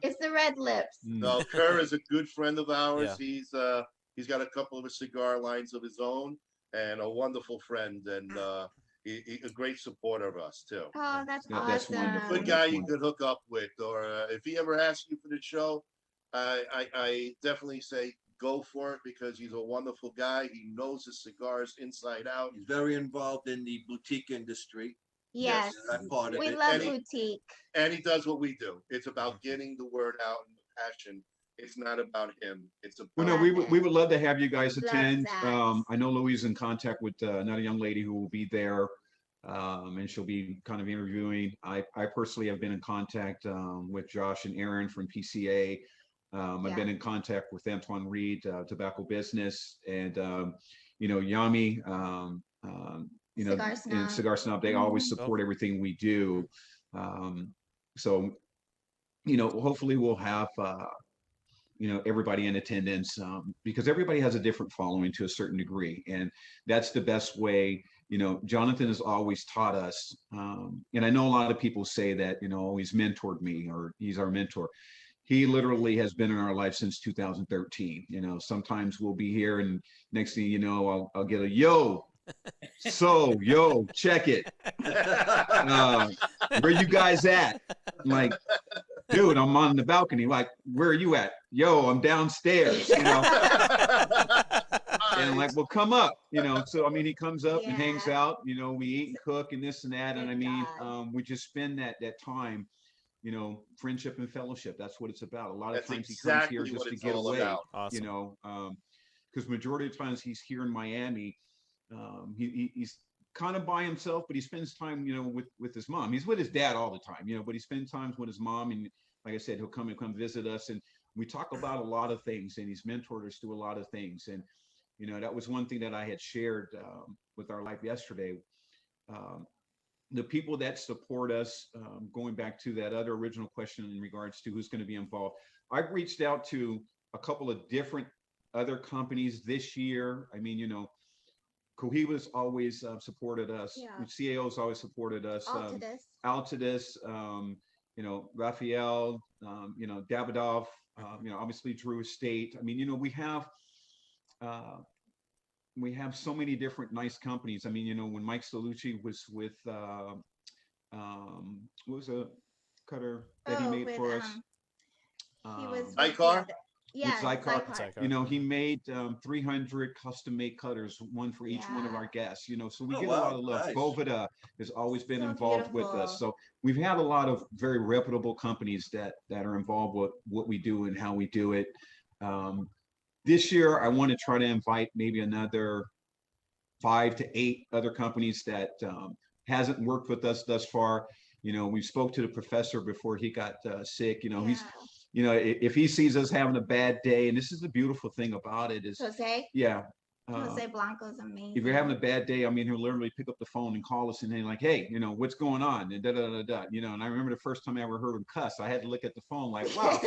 It's the red lips. Mm. No, Kerr is a good friend of ours. Yeah. He's got a couple of cigar lines of his own, and a wonderful friend, and he a great supporter of us too. Oh, that's Yeah, that's awesome. wonderful. Good guy you could hook up with, or if he ever asks you for the show, I definitely say go for it because he's a wonderful guy. He knows his cigars inside out. He's very involved in the boutique industry. Yes, That part of we it. love And he- boutique. And he does what we do. It's about getting the word out and the passion. It's not about him. It's about Well, no, we would love to have you guys Love attend. that. I know Louise is in contact with another young lady who will be there, and she'll be kind of interviewing. I personally have been in contact with Josh and Aaron from PCA. I've been in contact with Antoine Reed, Tobacco Business, and Yami. Cigar Snob. And Cigar Snob. They always support everything we do. So, hopefully we'll have. Everybody in attendance, because everybody has a different following to a certain degree. And that's the best way, Jonathan has always taught us. And I know a lot of people say that, he's mentored me or he's our mentor. He literally has been in our life since 2013. Sometimes we'll be here and next thing you know, I'll get a yo, check it. Where you guys at? I'm like, dude, I'm on the balcony. Like, where are you at? Yo, I'm downstairs, And I'm like, well, come up, So, he comes up and hangs out, we eat and cook and this and that. And we just spend that time, friendship and fellowship. That's what it's about. A lot of times he comes here just to get away, Awesome. Because majority of times he's here in Miami. He's kind of by himself, but he spends time, with his mom. He's with his dad all the time, but he spends time with his mom. And like I said, he'll come visit us. And we talk about a lot of things, and he's mentored us through a lot of things. And, that was one thing that I had shared with our life yesterday. The people that support us, going back to that other original question in regards to who's going to be involved, I've reached out to a couple of different other companies this year. Cohiba's always supported us. Yeah. CAO's always supported us. Altadis. Raphael, Davidoff, obviously Drew Estate. We have so many different nice companies. When Mike Salucci was with, what was a cutter that he made for us? He was Zycar? Yeah, Zycar. Zycar. He made 300 custom-made cutters, one for each one of our guests. So we Oh, get wow, a lot of love. nice. Boveda has always been So involved with beautiful. us. So we've had a lot of very reputable companies that are involved with what we do and how we do it. This year, I want to try to invite maybe another 5 to 8 other companies that hasn't worked with us thus far. We spoke to the professor before he got sick. He's if he sees us having a bad day, and this is the beautiful thing about it is, Jose. yeah. Jose Blanco's amazing. If you're having a bad day, he'll literally pick up the phone and call us and then like, hey, what's going on? And and I remember the first time I ever heard him cuss, I had to look at the phone like, wow,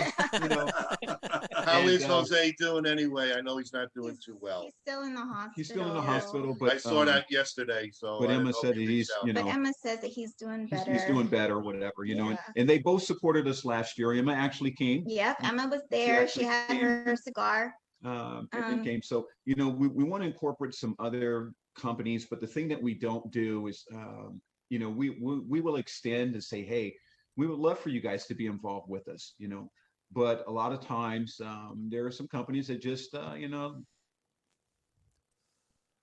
How is Jose doing anyway? I know he's not doing too well. He's still in the hospital. He's still in the hospital, but I saw that yesterday. So, but I Emma don't know said if that he he's, reached out. But Emma says that he's doing better. he's doing better, whatever, Yeah. and they both supported us last year. Emma actually came. Yep, Emma was there. She had came. her cigar. And came. So, we want to incorporate some other companies, but the thing that we don't do is, we will extend and say, hey, we would love for you guys to be involved with us, but a lot of times there are some companies that just,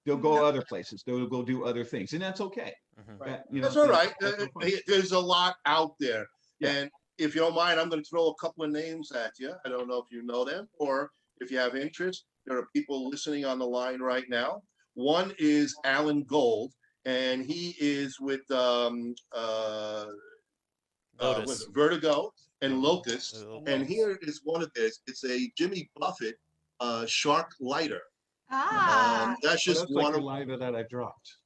they'll go other places. They'll go do other things, and that's okay. Mhm. That, you That's know, all right. that's no problem. There's a lot out there. Yeah. And if you don't mind, I'm going to throw a couple of names at you. I don't know if you know them or if you have interest. There are people listening on the line right now. One is Alan Gold, and he is with Lotus. Vertigo and Locust. Locust. And here is one of this. It's a Jimmy Buffett shark lighter. Ah, That's just Well, that's one like of the lighter that I dropped.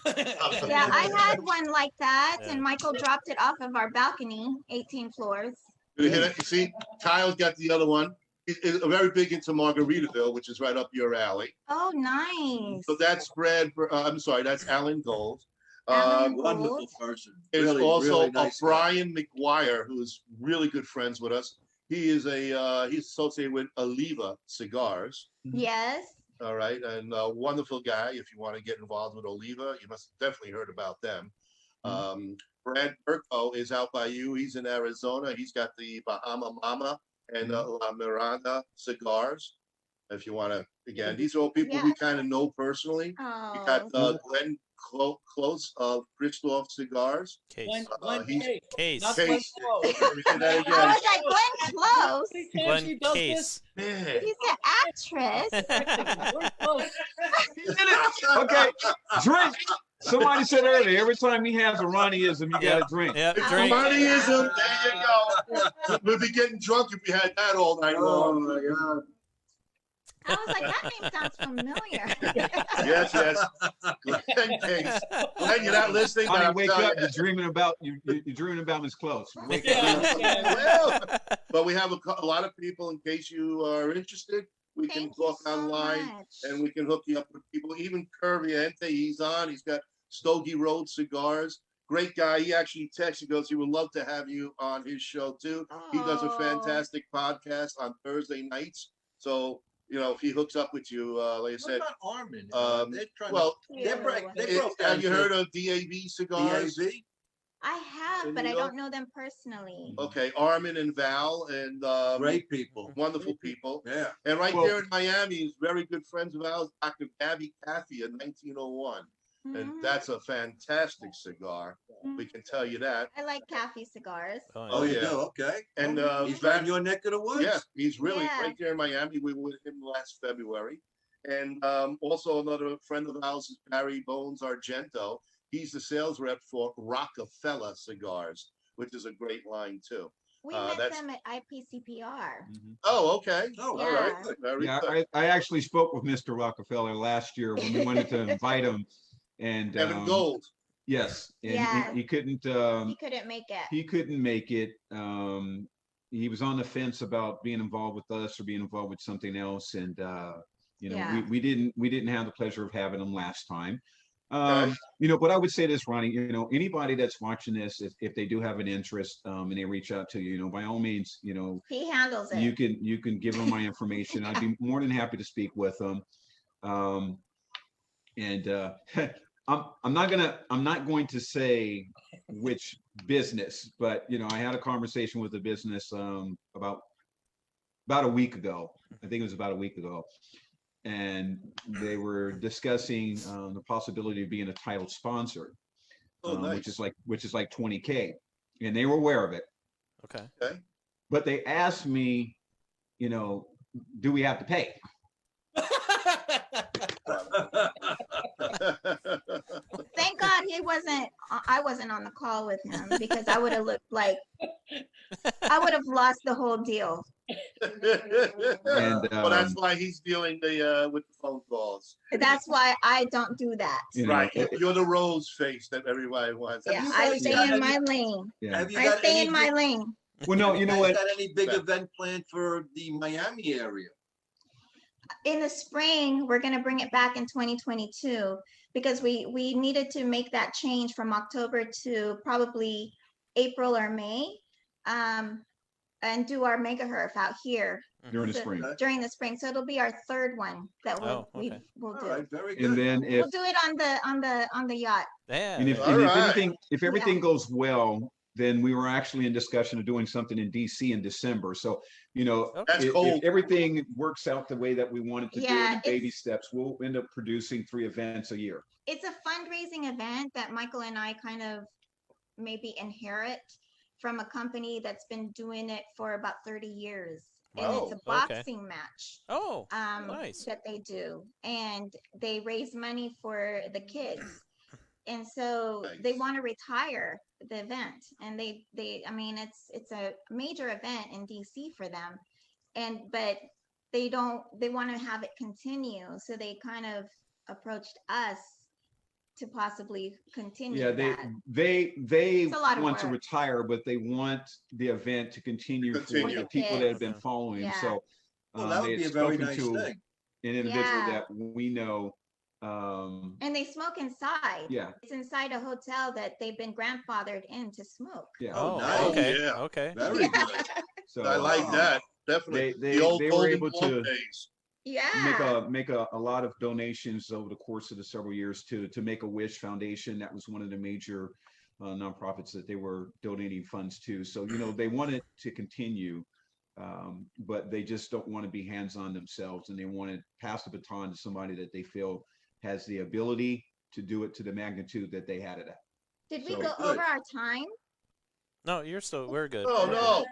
yeah, I had one like that, Yeah. and Michael dropped it off of our balcony, 18 floors. You see, Kyle's got the other one. He's very big into Margaritaville, which is right up your alley. Oh, nice. So that's Brad. I'm sorry, that's Alan Gold. Alan Wonderful Gold. person. There's Really, also really nice guy. Brian McGuire, who's really good friends with us. He is he's associated with Oliva Cigars. Yes. All right, and a wonderful guy. If you want to get involved with Oliva, you must have definitely heard about them. Brad Burko is out by you. He's in Arizona. He's got the Bahama Mama and La Miranda cigars. If you want to, again, these are all people we kind of know personally. You got Oh, Glenn Close of Christoph Cigars. Case. Glenn he's- Case, Case. not Case. Glenn Close. Let me say that I again. was like, Glenn Close. Glenn She does Case. Man. She's an actress. this. Glenn Close. Okay, drink. Somebody said earlier, every time he has a Ronnieism, you got to drink. Yeah, It's drink. Ronnieism. There you go. We'd be getting drunk if we had that all night long. my God. I was like, that name sounds familiar. Yes, yes. Glenn Case. Glenn, you're not listening. but Honey, I'm wake telling up! you. You're dreaming about you're dreaming about Miss Close. Wake Yeah, up! yeah. Well, but we have a lot of people. In case you are interested, we can Thank you talk so online much. and we can hook you up with people. Even Curviente, he's on. He's got Stogie Road Cigars. Great guy. He actually texts. He goes, he would love to have you on his show too. He does a Oh. fantastic podcast on Thursday nights. So, you know, if he hooks up with you, like I What said, about Armin? They're trying well, they broke have you down heard to of DAV Cigars? DAV? I have, In but New I York? don't know them personally. Okay, Armin and Val and Great people. wonderful people. Yeah. And right Well- there in Miami is very good friends of ours, Dr. Gabby Caffey in 1901. And Mhm. that's a fantastic cigar. We can tell you that. I like Cafe cigars. Oh, you yeah. do? Okay. And He's right in your neck of the woods. yeah, he's really Yeah. right there in Miami. We were with him last February. And also another friend of ours is Barry Bones Argento. He's the sales rep for Rockefeller Cigars, which is a great line too. We met that's- them at IPCPR. Oh, okay. Oh, All Yeah. right. Very Yeah, good. I actually spoke with Mr. Rockefeller last year when we wanted to invite him, and Evan Gold. yes, and Yeah. he couldn't. He couldn't make it. He couldn't make it. He was on the fence about being involved with us or being involved with something else, and you know, Yeah. we didn't have the pleasure of having him last time. Okay. You know, but I would say this, Ronnie, you know, anybody that's watching this, if they do have an interest, and they reach out to you, you know, by all means, you know, He handles it. you can give them my information. I'd be more than happy to speak with them. And I'm not going to say which business, but you know, I had a conversation with a business about a week ago. I think it was about a week ago. And they were discussing the possibility of being a title sponsor, Oh, nice. which is like 20K, and they were aware of it. Okay. But they asked me, you know, do we have to pay? Thank God I wasn't on the call with him because I would have looked like I would have lost the whole deal. And well, that's why he's dealing with the phone calls. That's why I don't do that. you know, Right. You're the rose face that everybody wants. Yeah, you I guys stay got in any- my lane. yeah. Have you I got stay any in my big- lane. Well, no, you know what? Got any big Yeah. event planned for the Miami area? In the spring, we're going to bring it back in 2022 because we needed to make that change from October to probably April or May, and do our mega herf out here During the So- spring. during the spring. So it'll be our third one that Oh, we okay. will All do. right, very good. And then if We'll do it on the yacht. Yeah. and if, All and if right. everything goes well, then we were actually in discussion of doing something in DC in December. So, you know, That's if cold. everything works out the way that we want it to do Yeah, in baby steps, we'll end up producing 3 events a year. It's a fundraising event that Michael and I kind of maybe inherit from a company that's been doing it for about 30 years. And it's a Wow, okay. boxing match Oh, nice. that they do. And they raise money for the kids. And so they Nice. want to retire the event. And I mean, it's a major event in DC for them. But they want to have it continue. So they kind of approached us to possibly continue Yeah, that. they It's a lot of want to work. retire, but they want the event to continue for Continue. the people that have been Kids. following. Yeah. So Well, that they would be had a very spoken nice to thing. an individual Yeah. that we know. And they smoke inside. Yeah, It's inside a hotel that they've been grandfathered in to smoke. yeah. Oh, nice. okay. Yeah. Okay. Very good. So I like that. Definitely. they the old were golden able Globe to days. Yeah. make a lot of donations over the course of the several years to Make-A-Wish Foundation. That was one of the major nonprofits that they were donating funds to. So, you know, they want it to continue, but they just don't want to be hands-on themselves, and they want to pass the baton to somebody that they feel has the ability to do it to the magnitude that they had it at. Did we So go good. over our time? No, we're good. Oh, We're good. no.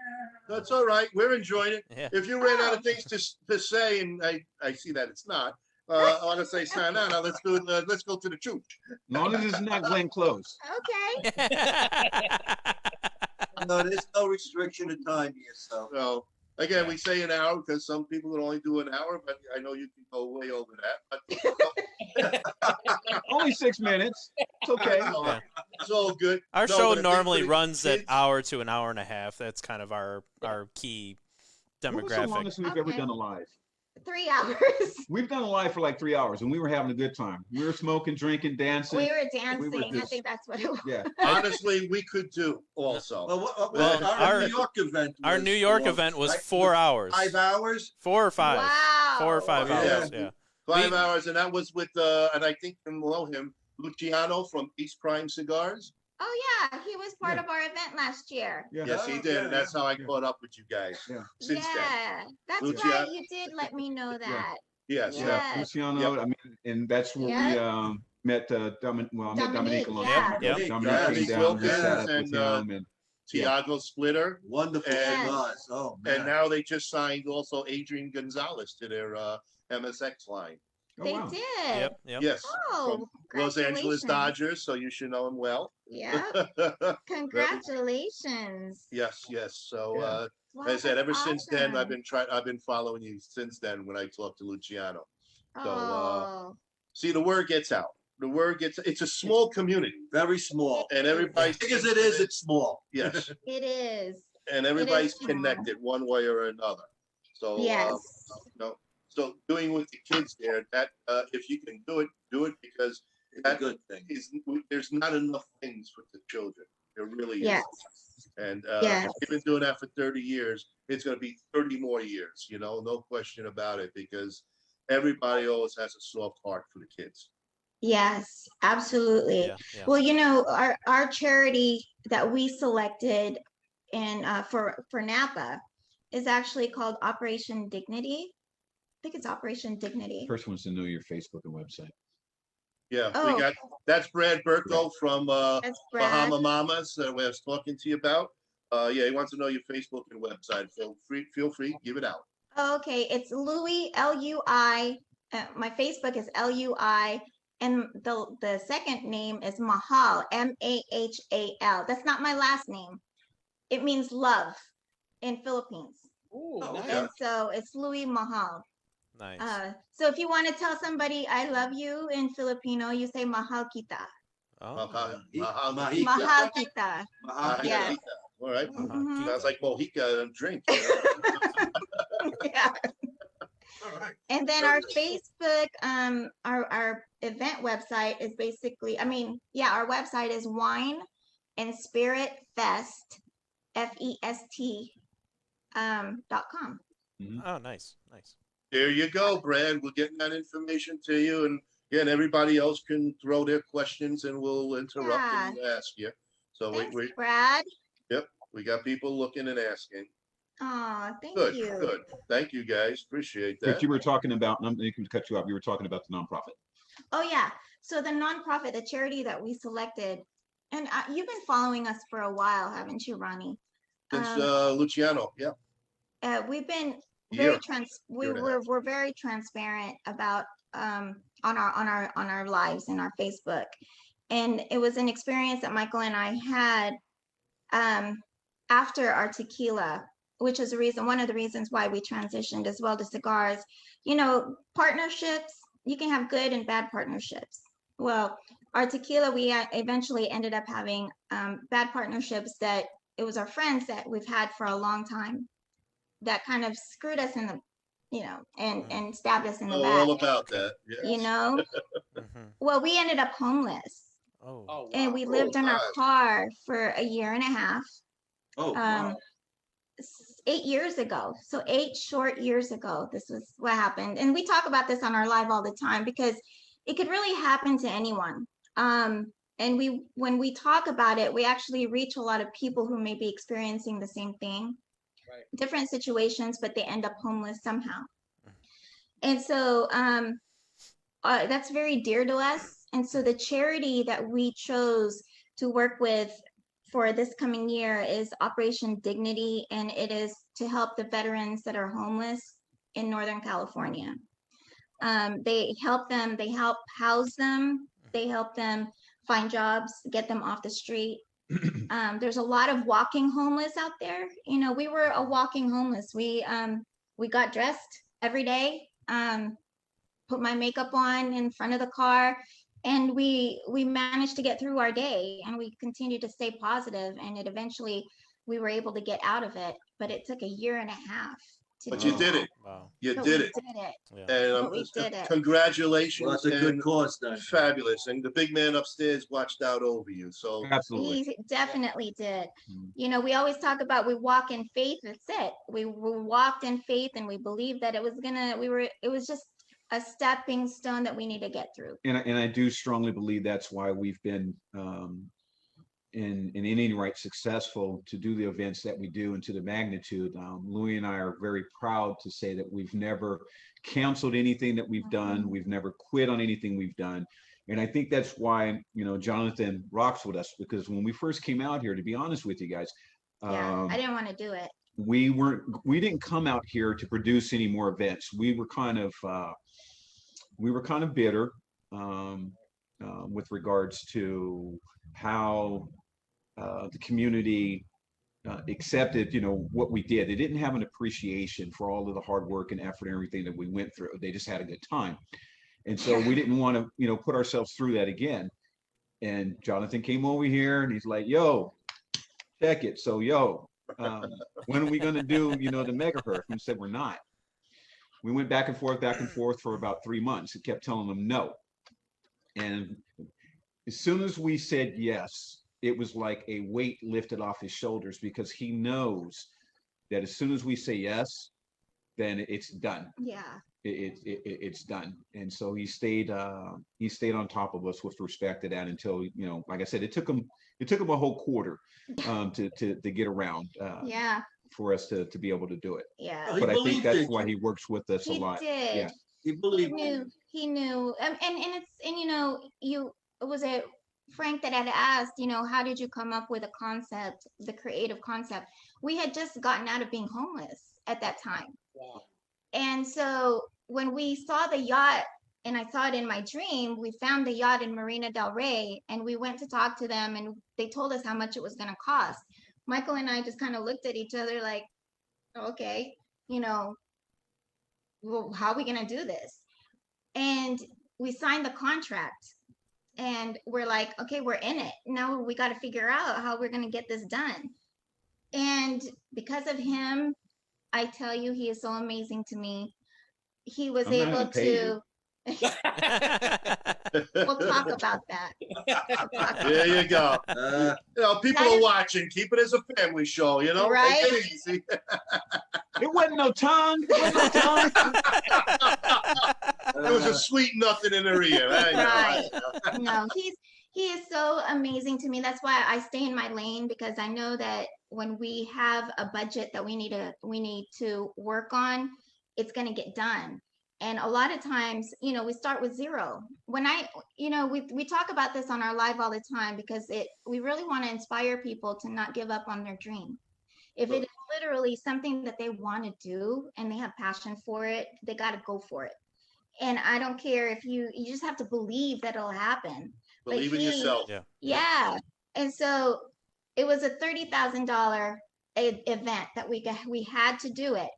That's all right. We're enjoying it. Yeah. If you ran out Oh. of things to say, and I see that it's not, I want to say, no, let's do it. Let's go to the church. As long as it's not Glenn Close. Okay. No, there's no restriction of time here, so. So again, we say an hour because some people would only do an hour, but I know you can go way over that. But Only 6 minutes. It's okay. Yeah. it's all good. Our No, show but I think normally for the runs at kids- hour to an hour and a half. That's kind of our key What was the demographic. longest we've ever Okay. done a live? 3 hours. We've done a live for like 3 hours, and we were having a good time. We were smoking, drinking, dancing. We were dancing. I just- think that's what it was. Yeah. Honestly, we could do also. Well, our New York event. Our was New York long, event was right? 4 hours. 5 hours. 4 or 5. Wow. 4 or 5 Yeah. hours. Yeah. 5 we- hours, and that was with and I think you know him, Luciano from East Prime Cigars. Oh yeah, he was part of our event last year. Yeah. Yes, he Oh, did, yeah, and that's how I yeah. caught up with you guys. Yeah. Since then, Yeah, that's Lucia- right. You did let me know that. yes, Yeah. Yeah, Luciano. I mean, and that's where Yeah. we met I met Dominique Dominique, along. yeah. Yep. Dominique Yes. came down, we Wilkins sat up with and, him, and Tiago Splitter, Wonderful And- cigars. Oh, man. and now they just signed also Adrian Gonzalez to their MSX line. oh They wow. did. Yep. Yep. Yes, Oh, Los Angeles congratulations. Dodgers, so you should know him well. Yeah, congratulations. yes, yes. So Yeah. Wow, as I said, that's ever since then, awesome. I've been following you since then when I talked to Luciano. So Oh, see, the word gets out. The word gets. It's a small community, Very small. and everybody's Big as it is, it's small. yes, it is. and everybody's small. connected one way or another. So Yes. so doing with the kids there, that if you can do it because It's a that good thing. there's not enough things for the children. There really Yes. is. And Yes. if you've been doing that for 30 years, it's going to be 30 more years, no question about it, because everybody always has a soft heart for the kids. Yes, absolutely. Yeah. Yeah. Well, our charity that we selected for Napa is actually called Operation Dignity. I think it's Operation Dignity. First wants to know your Facebook and website. Yeah, Oh. we got that's Brad Burko from That's Brad. Bahama Mamas that I was talking to you about. Yeah, he wants to know your Facebook and website. So feel free, give it out. Oh, okay, it's Louis Lui. My Facebook is Lui, and the second name is Mahal, Mahal. That's not my last name. It means love in Philippines, Ooh, Oh, nice. okay. and so it's Louis Mahal. Nice. So if you want to tell somebody I love you in Filipino, you say Mahal kita. Oh. Mahika. Mahal kita. Mahika. Yes. All right. Mhm. Sounds like Mojica and drink. Yeah. All right. And then our Facebook, our event website is basically, our website is Wine and Spirit Fest, FEST, .com. Oh, nice. Nice. There you go, Brad. We're getting that information to you, and again, everybody else can throw their questions, and we'll interrupt and ask you. So Thanks, we Brad. Yep, we got people looking and asking. Oh, thank Good, you. good. Thank you, guys. Appreciate But that. you were talking about, and you can cut you off. You were talking about the nonprofit. Oh yeah. So the nonprofit, the charity that we selected, and you've been following us for a while, haven't you, Ronnie? Since Luciano, yeah. We've been Year. we Year and a half. we're very transparent about on our lives in our Facebook. And it was an experience that Michael and I had after our tequila, which is one of the reasons why we transitioned as well to cigars. You know, partnerships, you can have good and bad partnerships. Well, our tequila, we eventually ended up having bad partnerships that it was our friends that we've had for a long time that kind of screwed us in the, and stabbed us in the back. All about that. Yes. You know, well, we ended up homeless. Oh. Oh, wow. And we lived in our car for a year and a half. Oh, wow. 8 years ago. So 8 short years ago, this was what happened. And we talk about this on our live all the time because it could really happen to anyone. And when we talk about it, we actually reach a lot of people who may be experiencing the same thing, Right. different situations, but they end up homeless somehow. And so that's very dear to us. And so the charity that we chose to work with for this coming year is Operation Dignity, and it is to help the veterans that are homeless in Northern California. They help house them, they help them find jobs, get them off the street. There's a lot of walking homeless out there. You know, we were a walking homeless. We got dressed every day, put my makeup on in front of the car, and we managed to get through our day, and we continued to stay positive, and it eventually we were able to get out of it, but it took a year and a half to But do you did that. it. Wow. You But did we it. did it. Yeah. And But we did it. congratulations. Well, that's a good and cause then. Fabulous. And the big man upstairs watched out over you. So Absolutely. He definitely did. Mhm. You know, we always talk about we walk in faith. That's it. We walked in faith, and we believed that it was just a stepping stone that we need to get through. And I do strongly believe that's why we've been in any right successful to do the events that we do and to the magnitude. Louis and I are very proud to say that we've never canceled anything that we've done. We've never quit on anything we've done. And I think that's why, Jonathan rocks with us, because when we first came out here, to be honest with you guys, Yeah, I didn't want to do it. we didn't come out here to produce any more events. We were kind of bitter with regards to how the community accepted, what we did. They didn't have an appreciation for all of the hard work and effort and everything that we went through. They just had a good time. And so we didn't want to, put ourselves through that again. And Jonathan came over here and he's like, yo, check it. So, when are we going to do, the megahertz? And we said, we're not. We went back and forth for about 3 months. It kept telling them no. And as soon as we said yes, it was like a weight lifted off his shoulders, because he knows that as soon as we say yes, then it's done. Yeah. It's done. And so he stayed on top of us with respect to that until, like I said, it took him a whole quarter to get around Yeah. for us to be able to do it. Yeah. Well, he But I think believed that's it. why he works with us a He lot. did. Yeah. He He believed knew. He knew. It Frank that had asked, how did you come up with a concept, the creative concept? We had just gotten out of being homeless at that time. Wow. And so when we saw the yacht, and I saw it in my dream, we found the yacht in Marina del Rey, and we went to talk to them, and they told us how much it was going to cost. Michael and I just kind of looked at each other like, okay, well, how are we going to do this? And we signed the contract, and we're like, okay, we're in it. Now we got to figure out how we're going to get this done. And because of him, I tell you, he is so amazing to me. He was I'm not able gonna pay to. We'll talk about that. there you go. People That are is- watching. Keep it as a family show, Right? Take it easy. It wasn't no tongue. It wasn't no tongue. There was a sweet nothing in her ear. I know. Right. No, He is so amazing to me. That's why I stay in my lane, because I know that when we have a budget that we need to work on, it's going to get done. And a lot of times, we start with zero. When we talk about this on our live all the time, because we really want to inspire people to not give up on their dream. If it is literally something that they want to do and they have passion for it, they got to go for it. And I don't care if you just have to believe that it'll happen. But Believe in yourself. Yeah. yeah. And so it was a $30,000 event that we had to do it.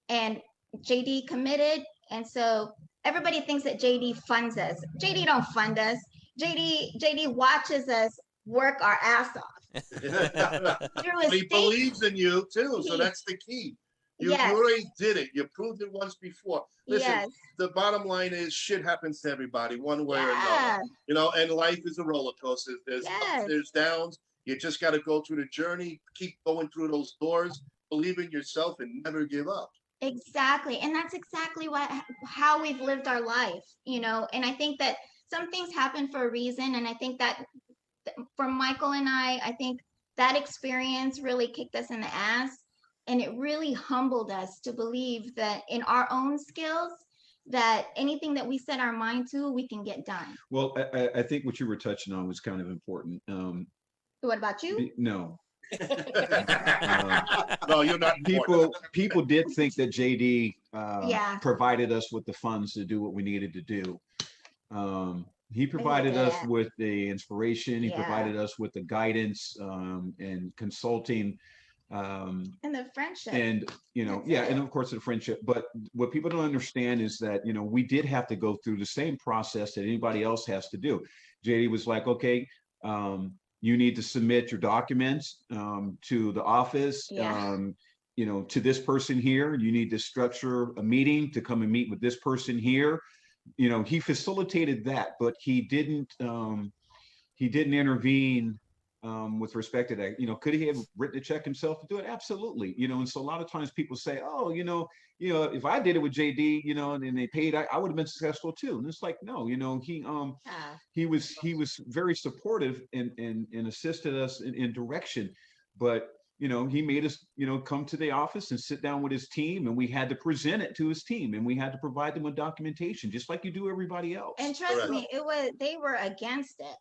And JD committed. And so everybody thinks that JD funds us. JD don't fund us. JD watches us work our ass off through his He state. believes in you too, so He- that's the key. You Yes. already did it. You proved it once before. Listen, Yes. the bottom line is shit happens to everybody one way or Yeah. another. And life is a roller coaster. There's ups, Yes. there's downs. You just got to go through the journey, keep going through those doors, believe in yourself, and never give up. Exactly. And that's exactly how we've lived our life, and I think that some things happen for a reason. And I think that for Michael and I think that experience really kicked us in the ass, and it really humbled us to believe that in our own skills, that anything that we set our mind to, we can get done. Well, I think what you were touching on was kind of important. What about you? No, No, you're not important. people did think that JD Yeah. provided us with the funds to do what we needed to do. He provided us didn't. with the inspiration. He Yeah. provided us with the guidance and consulting. And the friendship. And That's yeah, it. and of course the friendship. But what people don't understand is that we did have to go through the same process that anybody else has to do. JD was like, okay, you need to submit your documents to the office. Yeah. To this person here. You need to structure a meeting to come and meet with this person here. He facilitated that, but he didn't intervene with respect to that. Could he have written a check himself to do it? Absolutely. And so a lot of times people say, oh, if I did it with JD, and they paid, I would have been successful too. And it's like, no, he was very supportive and assisted us in direction, but he made us, come to the office and sit down with his team, and we had to present it to his team, and we had to provide them with documentation, just like you do everybody else. And trust Correct. me, they were against it.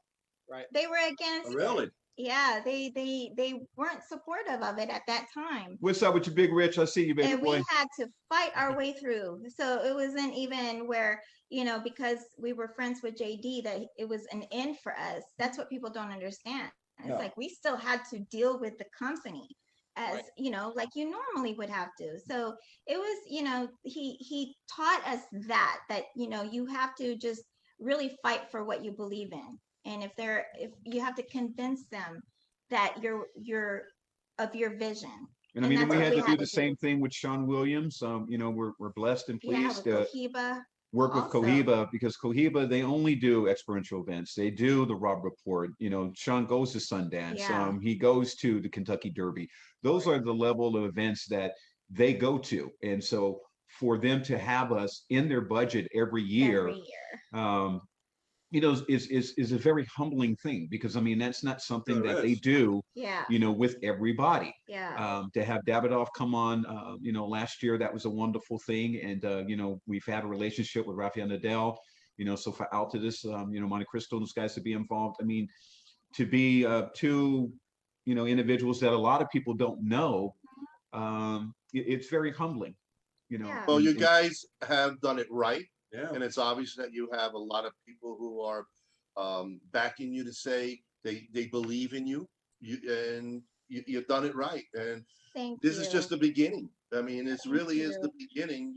Right. They were against it. Really? Yeah, they weren't supportive of it at that time. What's up with you, Big Rich? I see you, baby And boy. we had to fight our way through. So it wasn't even where, because we were friends with JD, that it was an end for us. That's what people don't understand. It's Yeah. like we still had to deal with the company as, Right. like you normally would have to. So it was, he taught us that you have to just really fight for what you believe in. And if you have to convince them that you're of your vision. And I And mean, that's we what had we to had do to the same thing with Sean Williams. We're blessed and Yeah, pleased with to Cohiba. work with also. Cohiba, because Cohiba, they only do experiential events. They do the Rob Report. Sean goes to Sundance. Yeah. He goes to the Kentucky Derby. Those are the level of events that they go to. And so for them to have us in their budget every year, is a very humbling thing, because I mean, that's not something Sure that is. they do, Yeah. with everybody. Yeah. To have Davidoff come on, last year, that was a wonderful thing. And, we've had a relationship with Rafael Nadal, so for Altadis, Monte Cristo, those guys to be involved. I mean, to be two, individuals that a lot of people don't know, it's very humbling, Yeah. Well, you and- guys have done it right. Yeah. And it's obvious that you have a lot of people who are backing you to say they believe in you. You've done it right. And Thank this you. is just the beginning. I mean, it Thank really is you. the beginning.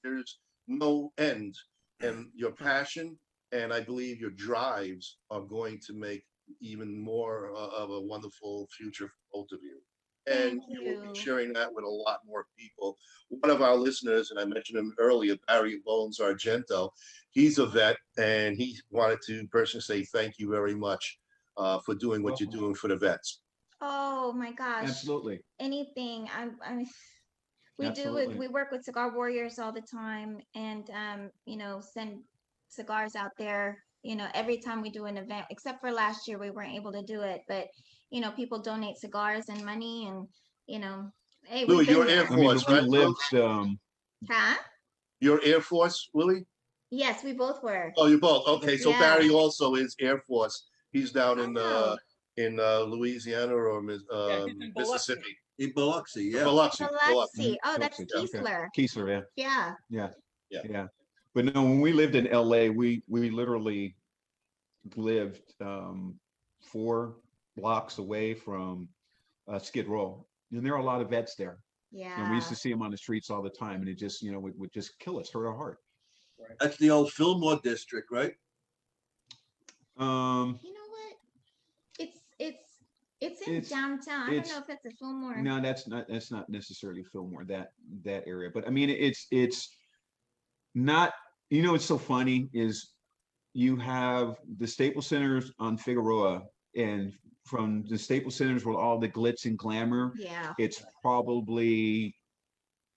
There's no end, and your passion and I believe your drives are going to make even more of a wonderful future for both of you. And Thank you will you. be sharing that with a lot more people. One of our listeners, and I mentioned him earlier, Barry Bones Argento, he's a vet, and he wanted to personally say thank you very much for doing what you're doing for the vets. Oh my gosh. Absolutely. Anything. Absolutely. We work with Cigar Warriors all the time, and send cigars out there every time we do an event, except for last year, we weren't able to do it, but, people donate cigars and money and, hey, Louis, we've been you're there. Air I mean, Force, we right? lived, Huh? You're Air Force, Willie? Yes, we both were. Oh, you both. Okay, so Yeah. Barry also is Air Force. He's down Oh. in Louisiana or Yeah, he's in Biloxi. Mississippi. In Biloxi, yeah. Biloxi. Biloxi. Oh, that's Biloxi, okay. Keesler. Keesler, yeah. Yeah. Yeah. But no, when we lived in LA, we literally lived 4 blocks away from Skid Row, and there are a lot of vets there. Yeah. And we used to see them on the streets all the time, and it just, would just kill us, hurt our heart. That's the old Fillmore district, right? You know what? It's in It's- downtown. I don't it's- know if it's a Fillmore. No, that's not necessarily Fillmore, that area. But I mean, it's not, it's so funny is you have the Staples Centers on Figueroa, and from the Staples Centers with all the glitz and glamour, Yeah. it's probably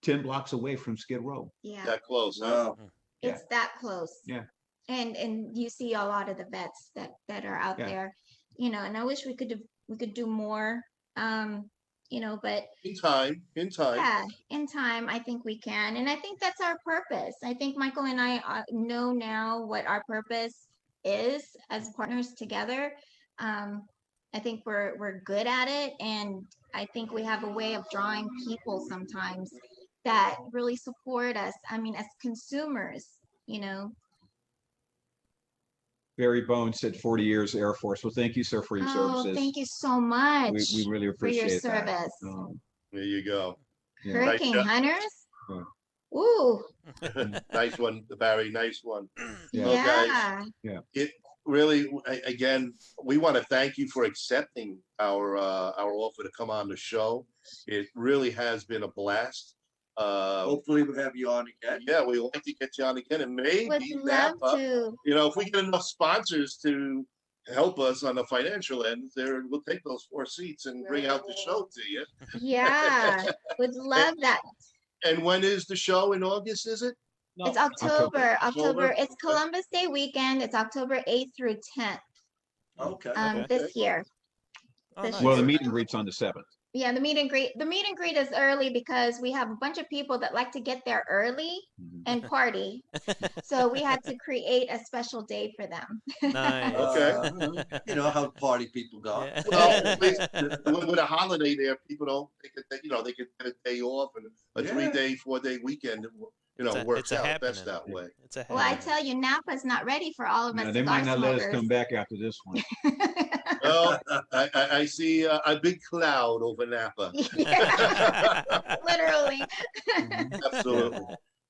10 blocks away from Skid Row. Yeah. That close, huh? Wow. Yeah. It's that close. Yeah. And you see a lot of the vets that are out Yeah. there, and I wish we could do more, but In time. yeah, in time, I think we can. And I think that's our purpose. I think Michael and I know now what our purpose is as partners together. I think we're good at it. And I think we have a way of drawing people sometimes that really support us. I mean, as consumers, Barry Bones said 40 years Air Force. Well, thank you, sir, for your services. Thank you so much We really for your appreciate that. service. There you go. Yeah. Hurricane Nice job. Hunters? Yeah. Ooh, Nice one, Barry. Nice one. Yeah. yeah. It really, again, we want to thank you for accepting our offer to come on the show. It really has been a blast. Hopefully we'll have you on again. Yeah, we like to get you on again, and Would maybe love Napa. to. If we get enough sponsors to help us on the financial end, we'll take those 4 seats and bring out the show to you. Yeah, would love that. And when is the show in August? Is it? No, It's October. October? It's Columbus Day weekend. It's October 8th through 10th. Okay. Okay. This year. Oh, This nice. Well, the meet and greet's on the 7th. Yeah, the meet and greet. The meet and greet is early because we have a bunch of people that like to get there early and party. So we had to create a special day for them. Nice. Okay. You know how party people go. Yeah. Well, at least with a holiday there, people don't. They could get a day off, and a Yeah. 3-day, 4-day weekend. Works out best that way. It's a Well, I happening. tell you, Napa's not ready for all of us No, they cigar might not let us smokers. come back after this one. Well, I see a big cloud over Napa. Yeah, literally. Absolutely.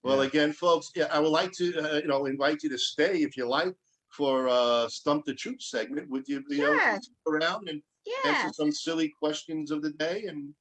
Well, again, folks, I would like to, invite you to stay if you like for Stump the Truth segment. Would you, Sure. stick around and Yeah. answer some silly questions of the day and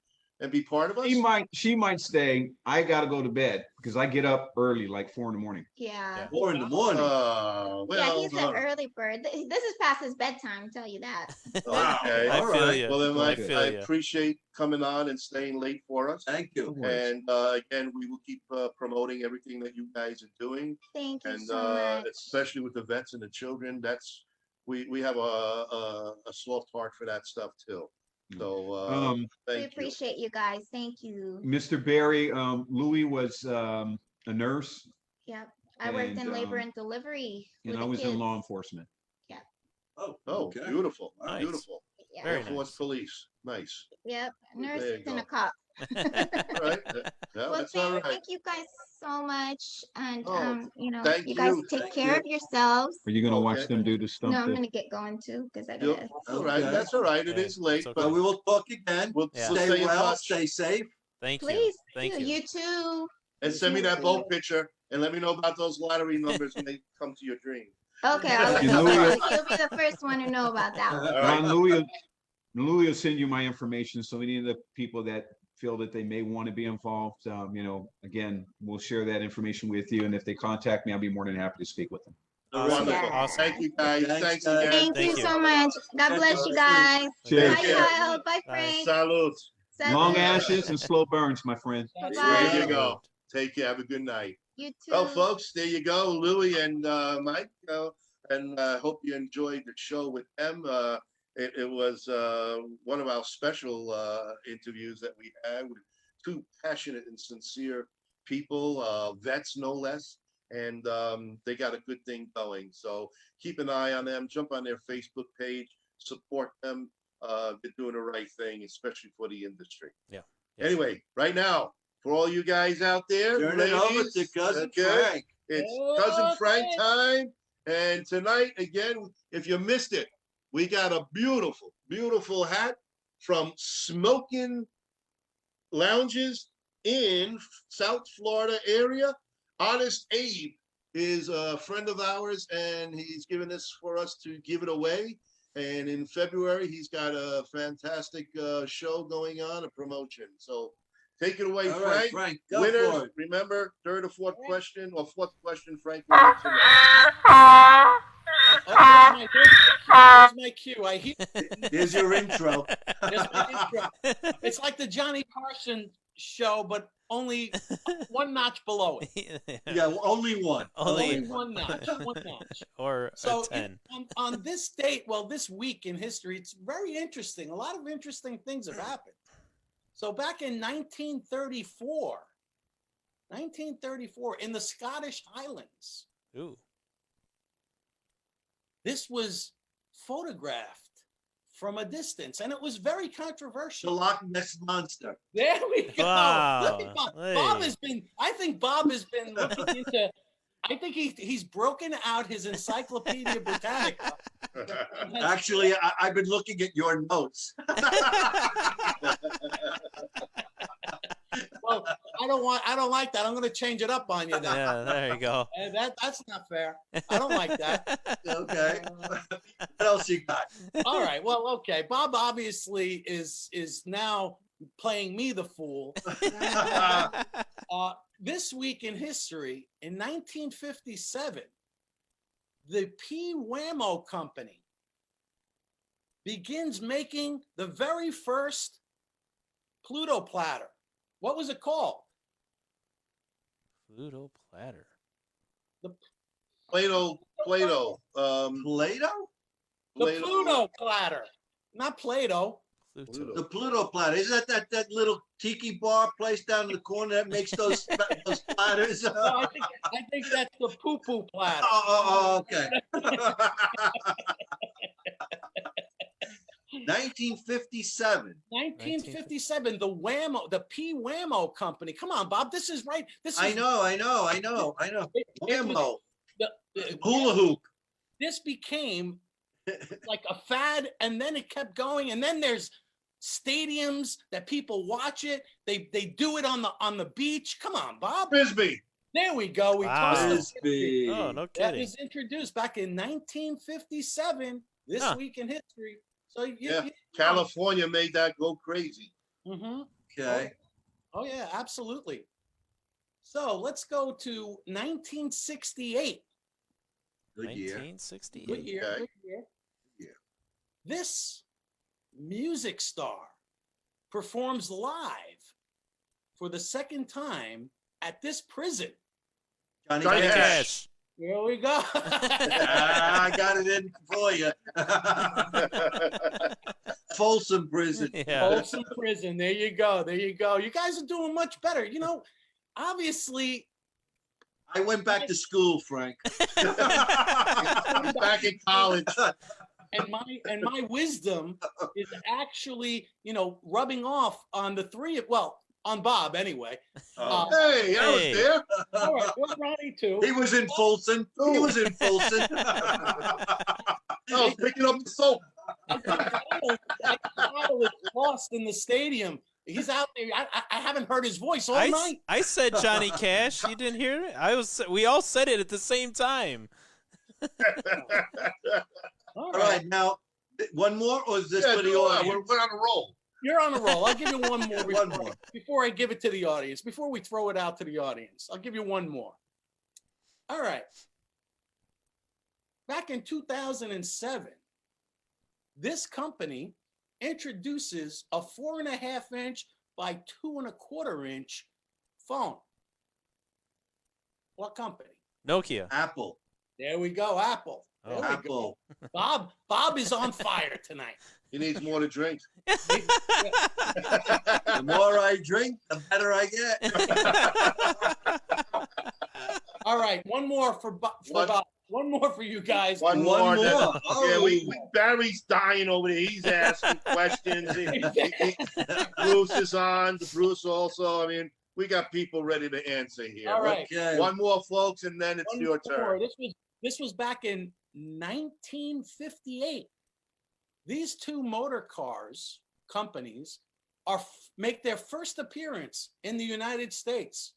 be part of us? She might stay. I gotta go to bed because I get up early, like 4 in. Yeah. 4 in the morning. Well, Yeah, he's an early bird. This is past his bedtime, I'll tell you that. okay. I All feel right. you. Well, then, I Mike, feel I you. appreciate coming on and staying late for us. Thank you. And again, we will keep promoting everything that you guys are doing, Thank you and so much. especially with the vets and the children. That's we have a soft heart for that stuff too. So We thank you. appreciate you guys. Thank you. Mr. Barry, Louis was a nurse, Yep. I worked And, in labor and delivery. and with I the was in kids. law enforcement. Oh, Oh, okay. beautiful, Nice. beautiful. Yeah. Very Air Force nice. Police, nice. Yep. There Nurse you and a go. cop. All right, yeah, Well, that's all right. thank you guys so much. And, Oh, you thank guys you. take Thank care you. of yourselves. Are you gonna watch Okay. them do the stump? No, I'm the- going to get going too because I Yep, got to. all right, Okay. that's all right. It Yeah, is late, it's okay. but Well, we will talk again. we'll Yeah. stay Stay in well, touch. stay safe. Thank you. Please. Thank you. You too. And send me that boat picture and let me know about those lottery numbers when they come to your dream. Okay. I'll let You you know know. you're- You'll be the first one to know about that one. All right. Louis will send you my information. So any of the people that feel that they may want to be involved, again, we'll share that information with you. And if they contact me, I'll be more than happy to speak with them. Awesome. Wonderful. Yeah. Thank you, guys. Thanks, Thanks guys. again. Thank Thank you you. so much. God bless you guys. Cheers. Bye, Take care. Kyle. Bye, Bye. Frank. Salute. Long Salud. ashes and slow burns, my friend. There Bye-bye. you go. Take care. Have a good night. You too. Well, folks, there you go. Louis and Mike, and I hope you enjoyed the show with them. It was one of our special interviews that we had with two passionate and sincere people, vets no less, and they got a good thing going. So keep an eye on them. Jump on their Facebook page, support them. They're doing the right thing, especially for the industry. Yeah. Anyway, right now, for all you guys out there, Turn it over ladies, to Cousin okay, Frank. it's Cousin Frank time. And tonight, again, if you missed it, we got a beautiful, beautiful hat from Smoking Lounges in South Florida area. Honest Abe is a friend of ours, and he's given this for us to give it away. And in February, he's got a fantastic show going on, a promotion. So take it away, All right, Frank. Frank, go Winners, for it. remember, third or fourth question, Frank will let you know. Oh, there's my cue. I hear There's your intro. there's my intro. It's like the Johnny Carson show, but only one notch below it. Yeah, well, only one. Only One notch. One notch. or So a 10. on this date, well, this week in history, it's very interesting. A lot of interesting things have happened. So back in 1934, in the Scottish Highlands, Ooh. this was photographed from a distance, and it was very The controversial. Loch Ness Monster. There we go. Wow. Look at Bob. Hey. I think Bob has been looking into. I think he's broken out his Encyclopedia Britannica. Actually, I've been looking at your notes. Well, I don't like that. I'm going to change it up on you then. Yeah, there you go. That's not fair. I don't like that. Okay. What else you got? All right. Well, okay. Bob obviously is now playing me the fool. This week in history, in 1957, the P. Whammo Company begins making the very first Pluto platter. What was it called? Pluto platter. Plato. Plato? The Pluto platter, not Plato. Pluto. The Pluto platter. Is that little tiki bar place down in the corner that makes those platters? No, I think that's the poo-poo platter. Okay. 1957. 1957, the P. Whammo Company. Come on, Bob. This is right. This is I know. It Whammo. the Hula hoop. this became like a fad, and then it kept going, and then there's stadiums that people watch it. They do it on the beach. Come on, Bob. Frisbee. There we go. We Wow. tossed the Frisbee. Oh, no That kidding. was introduced back in 1957. This Huh. week in history. So Yeah. California made that go crazy. Mm-hmm. Okay. Oh yeah, absolutely. So let's go to 1968. Good year. 1968. Good year. Okay. Good year. Yeah. This music star performs live for the second time at this prison. Johnny Johnny Cash. Cash. Here we go. I got it in for you. Folsom Prison. Yeah. Folsom Prison. There you go. There you go. You guys are doing much better. You know, obviously, I went back to school, Frank. Back in college. and my wisdom is actually, rubbing off on the three of, well, on Bob anyway. Hey, I was Hey. there. All right, well, Ronnie too. He was in Folsom. He was in Folsom. I was picking up the soap. Kyle is lost in the stadium. He's out there. I haven't heard his voice all night. I said Johnny Cash. You didn't hear it? We all said it at the same time. All All right, now, one more, or is this Yeah, for the do it. audience? We're on a roll. You're on a roll. I'll give you one more One more. before I give it to the audience, before we throw it out to the audience. I'll give you one more. All right. Back in 2007, this company introduces a 4.5-inch by 2.25-inch phone. What company? Nokia. Apple. There we go, Apple. There we Apple. go. Bob is on fire tonight. He needs more to drink. The more I drink, the better I get. All right, one more for Bob. One more for you guys. One One more. more. Yeah, Oh. Barry's dying over there. He's asking questions. Bruce is on. Bruce also. I mean, we got people ready to answer here. All right. Okay. One more, folks, and then it's One your more. turn. This was back in 1958. These two motor cars companies make their first appearance in the United States.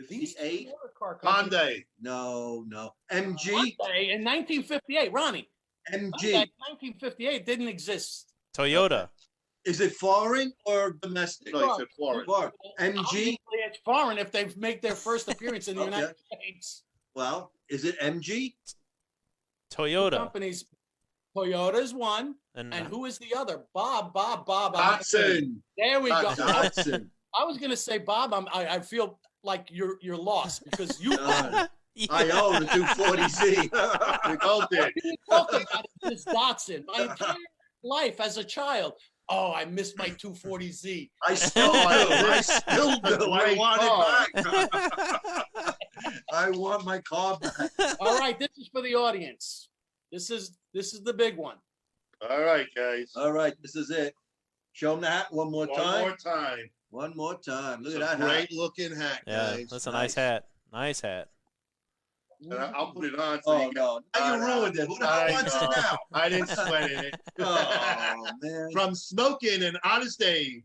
These two 58? motor car companies. Hyundai. No. MG. Hyundai in 1958, Ronnie. MG. Hyundai in 1958 didn't exist. Toyota. Is it foreign or domestic? No, he said foreign. Foreign. MG. Obviously, it's foreign if they make their first appearance in the Okay. United States. Well, is it MG? Toyota. Companies. Toyota's one, And and who is the other? Bob. Datsun. There we go. Datsun. I was gonna say Bob. I feel like you're lost because you. I own the 240Z. We both did. You talk about this Datsun. My entire life as a child. Oh, I missed my 240Z. I still do. I still do. I Great want car. it back. I want my car back. All right, this is for the audience. This is the big one. All right, guys. All right, this is it. Show them the hat one more One time. more time. One more time. Look It's at a that hat. great looking hat, yeah, guys. that's a nice hat. Nice hat. And I'll put it on. So Oh you can- no! Now you ruined it. Who the hell I wants it know. now? I didn't sweat in it. Oh man! From smoking and honest Dave.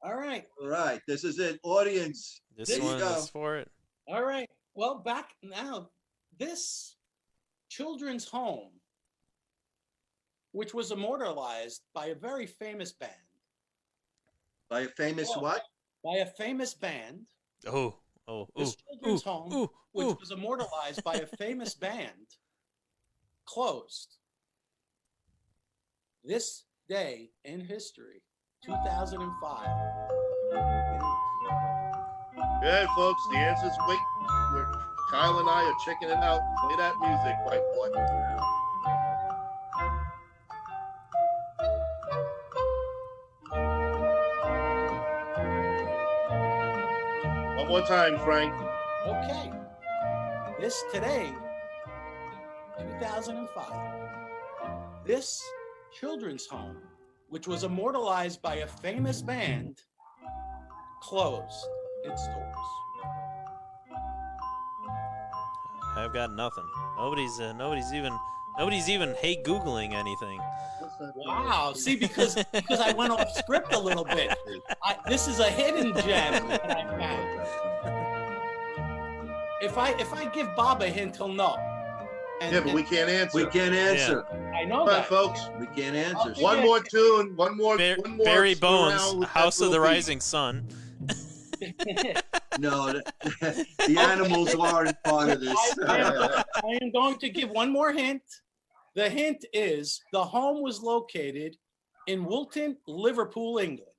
All right, All right, this is it, audience. This There you one go. is for it. all right. Well, back now, this children's home, which was immortalized by a very famous band. By a famous Oh. what? By a famous band. Oh, ooh, This children's home, ooh, which ooh. was immortalized by a famous band, closed. This day in history, 2005. Good, folks. The answer's wait. Kyle and I are checking it out. Play that music, white boy. One more time, Frank. Okay. This today, 2005. This children's home, which was immortalized by a famous band, closed its doors. I've got nothing. Nobody's even hey googling anything. Wow. See, because I went off script a little bit. This is a hidden gem that I found. If I give Bob a hint, he'll know. And, Yeah, but we can't answer. We can't answer. I know Come on, that. folks. We can't answer. Okay. One more tune. One more. Barry screw around Bones, with House that of the little beat. Rising Sun. No, the animals aren't part of this. I am going to give one more hint. The hint is the home was located in Woolton, Liverpool, England.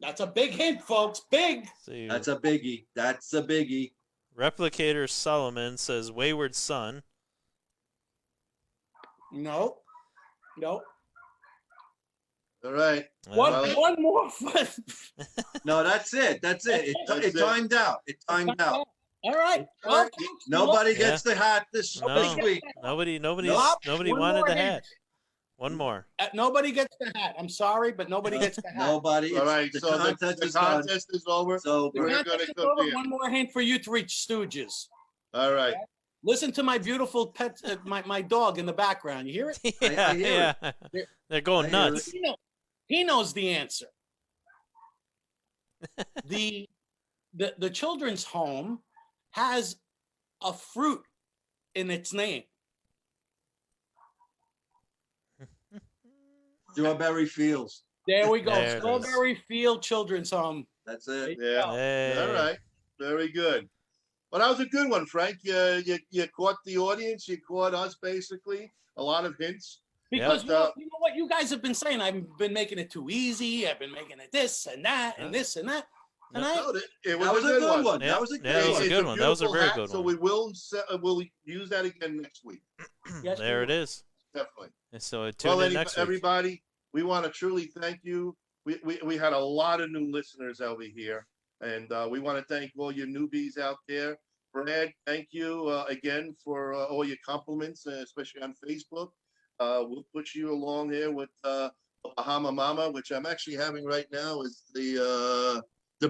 That's a big hint, folks. Big. See, That's a biggie. That's a biggie. Replicator Solomon says Wayward Son. No. No. All right. One more. No, that's it. That's it. That's It it. timed out. It timed out. All right. Well, folks, Nobody Yeah. gets the hat this No. week. Nobody Nope. wanted One more the hint. hat. One more. Nobody gets the hat. I'm sorry, but nobody gets the hat. Nobody. All right. The So contest the is done. contest is over. So The We're contest gonna is over. compete. One more hint for you three stooges. All right. Listen to my beautiful pet, my dog in the background. You hear it? Yeah, hear yeah. They're going I hear nuts. He knows the answer. the children's home has a fruit in its name. Strawberry Fields. There we go. There it is. Strawberry Field Children's Home. That's it. Yeah. Hey. All right. Very good. Well, that was a good one, Frank. You caught the audience. You caught us, basically. A lot of hints. Because But, you know what you guys have been saying. I've been making it too easy. I've been making it this and that and this and that. And It That was a good one. Yeah, That was a yeah, good that was one. a good one. That was a beautiful very hat, good So one. we will we'll use that again next week. Yes, There we it will. is. Definitely. And so tune in next week. Everybody, we want to truly thank you. We had a lot of new listeners over here, and we want to thank all your newbies out there. Brad, thank you again for all your compliments, especially on Facebook. We'll put you along there with Bahama Mama, which I'm actually having right now, is the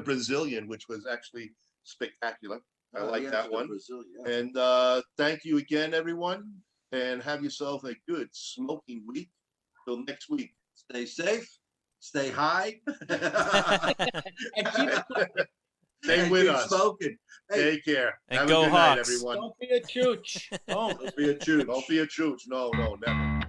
Brazilian, which was actually spectacular. I like that one. Brazil, yeah. And thank you again, everyone, and have yourself a good smoking week. Till next week. Stay safe. Stay high. And keep Stay and with keep us. Smoking. Hey, Take care. And Have go a good night, Hawks. everyone. Don't be a chooch. Don't be a chooch. Don't be a chooch. No, never.